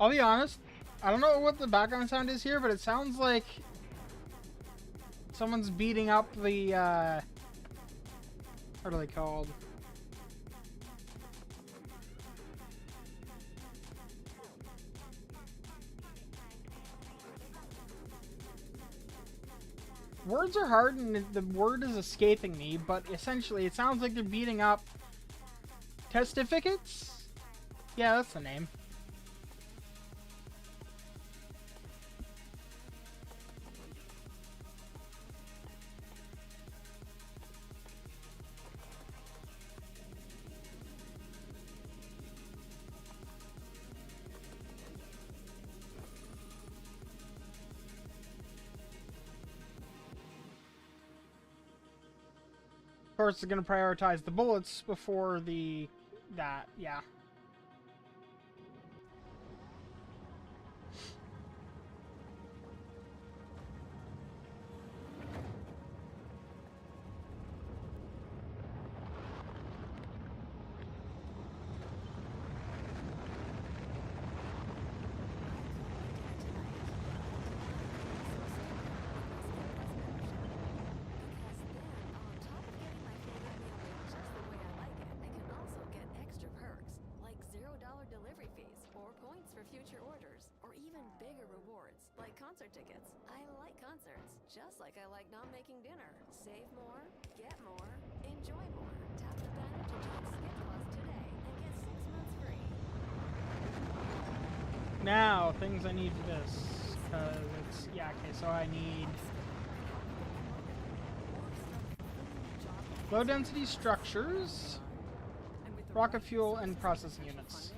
I'll be honest, I don't know what the background sound is here, but it sounds like someone's beating up the, what are they called? Words are hard and the word is escaping me, but essentially it sounds like they're beating up testificates? Yeah, that's the name. Of course, it's going to prioritize the bullets before that, yeah. Delivery fees, or points for future orders, or even bigger rewards, like concert tickets. I like concerts, just like I like not making dinner. Save more, get more, enjoy more. Tap the banner to join Skip Plus today and get 6 months free. Now, things I need for this, because it's, yeah, okay, so I need low density structures, rocket fuel, and processing units.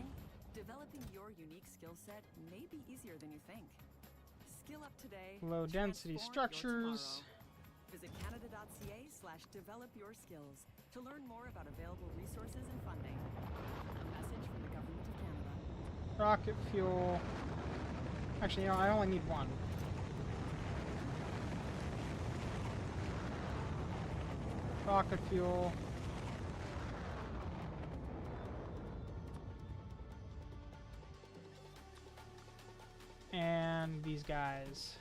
Developing your unique skill set may be easier than you think. Skill up today. Low density structures. Visit Canada.ca/develop your skills to learn more about available resources and funding. A message from the Government of Canada. Rocket fuel. Actually, you know, I only need one. Rocket fuel. And these guys.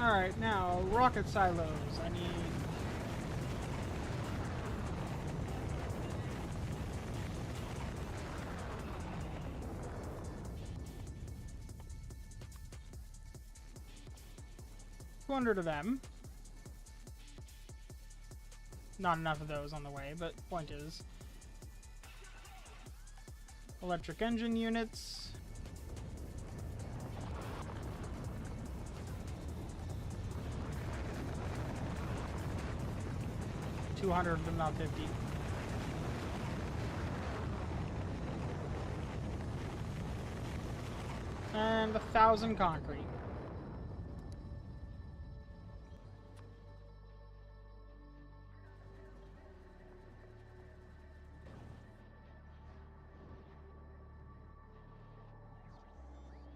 Alright, now, rocket silos. I need... $200 of them. Not enough of those on the way, but point is. Electric engine units. $200, but not 50. And 1,000 concrete.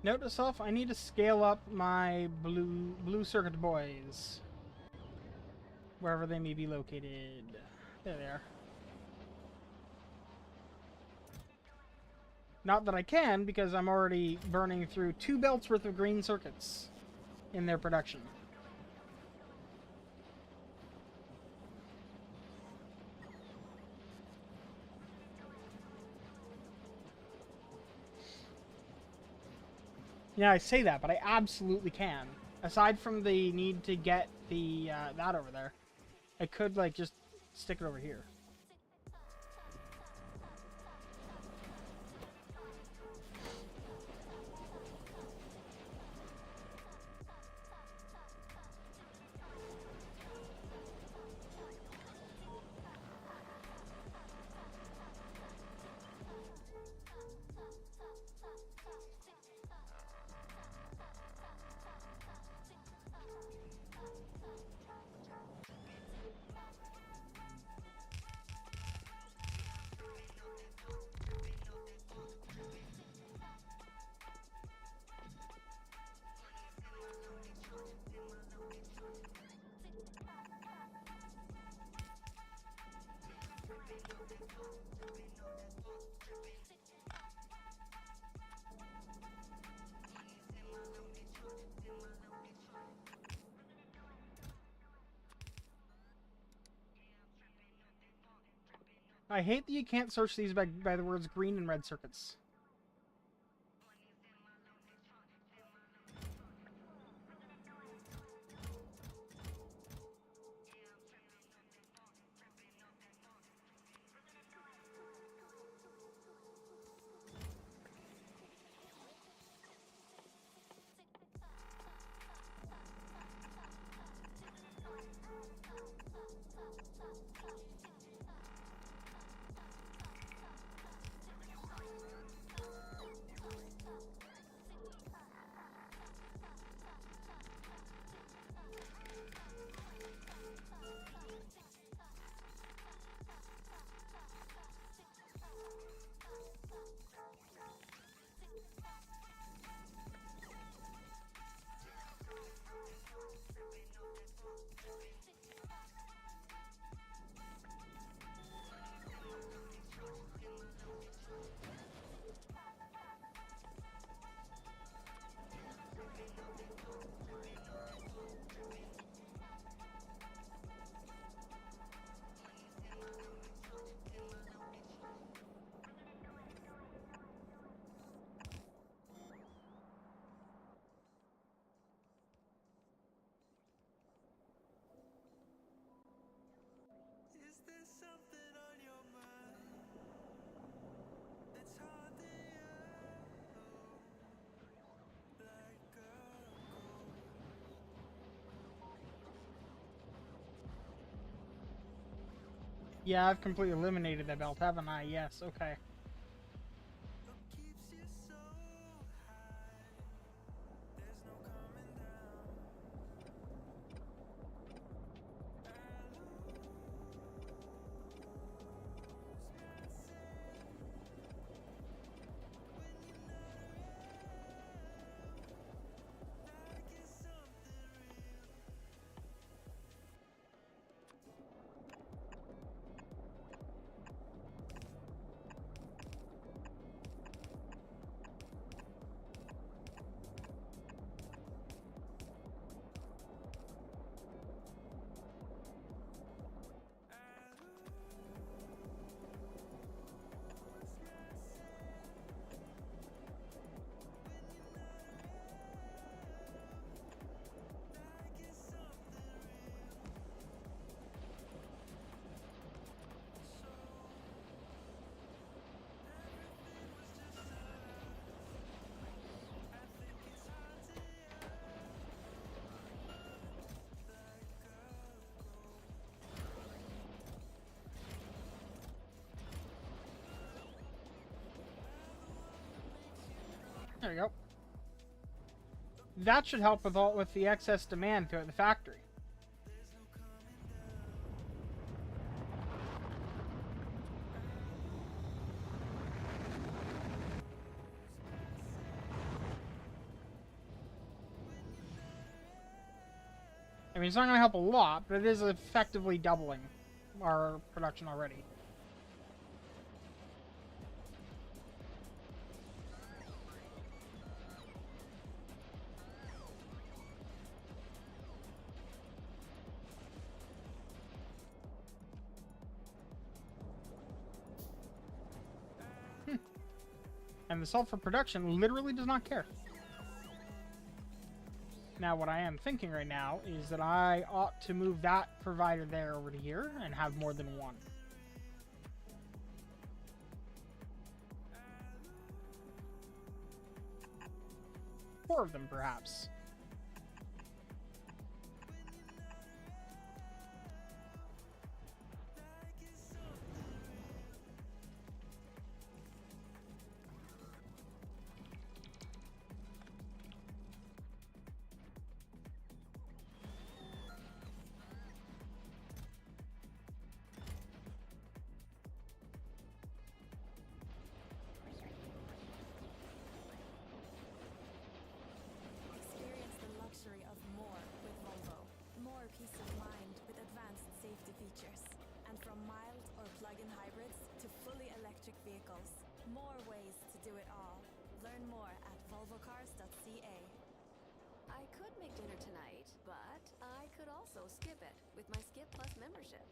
Note to self, I need to scale up my blue circuit boys. Wherever they may be located. There they are. Not that I can, because I'm already burning through 2 belts worth of green circuits in their production. Yeah, I say that, but I absolutely can. Aside from the need to get the that over there, I could like just stick it over here. I hate that you can't search these by the words green and red circuits. Yeah, I've completely eliminated that belt, haven't I? Yes, okay. There you go. That should help with the excess demand throughout the factory. I mean, it's not going to help a lot, but it is effectively doubling our production already. And the sulfur production literally does not care. Now, what I am thinking right now is that I ought to move that provider there over to here and have more than one. Four of them, perhaps. Experience the luxury of more with Volvo. More peace of mind with advanced safety features. And from mild or plug-in hybrids to fully electric vehicles. More ways to do it all. Learn more at volvocars.ca. I could make dinner tonight, but I could also skip it with my Skip Plus membership.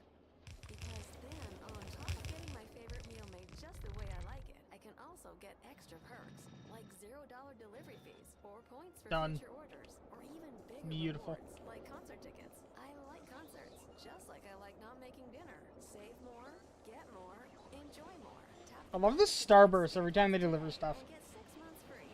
Because then, on top of getting my favorite meal made just the way I like it, I can also get extra perks, like $0 delivery fees, or points for Done. future orders, or even bigger Beautiful. rewards, like concert tickets. I like concerts, just like I like not making dinner. Save more, get more, enjoy more. Tap I love this Starburst every time they deliver stuff. and get 6 months free.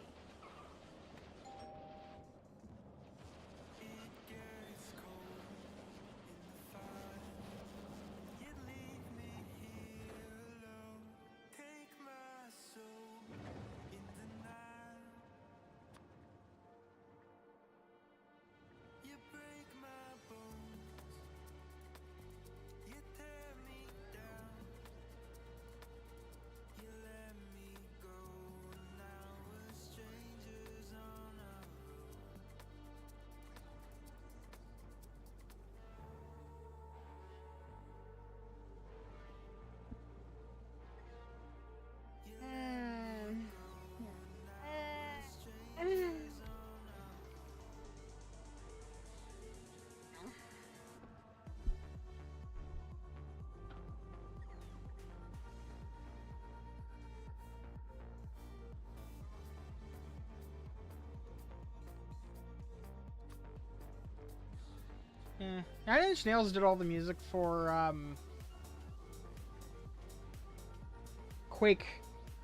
Nine Inch Nails did all the music for Quake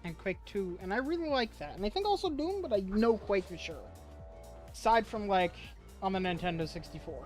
and Quake 2, and I really like that. And I think also Doom, but I know Quake for sure. Aside from, like, on the Nintendo 64.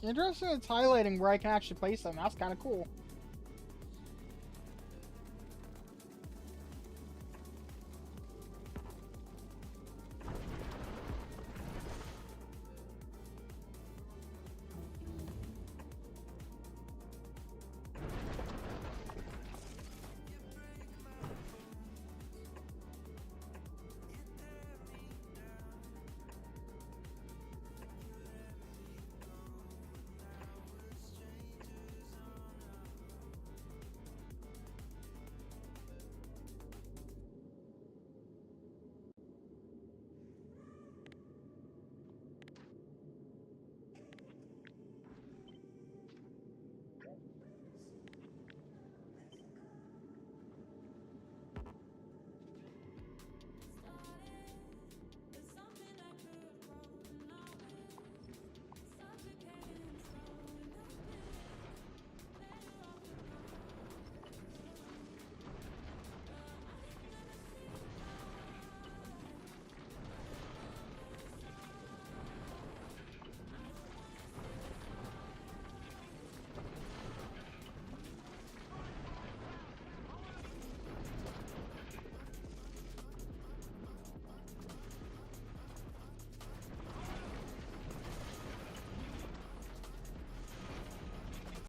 Interesting, it's highlighting where I can actually place them. That's kind of cool.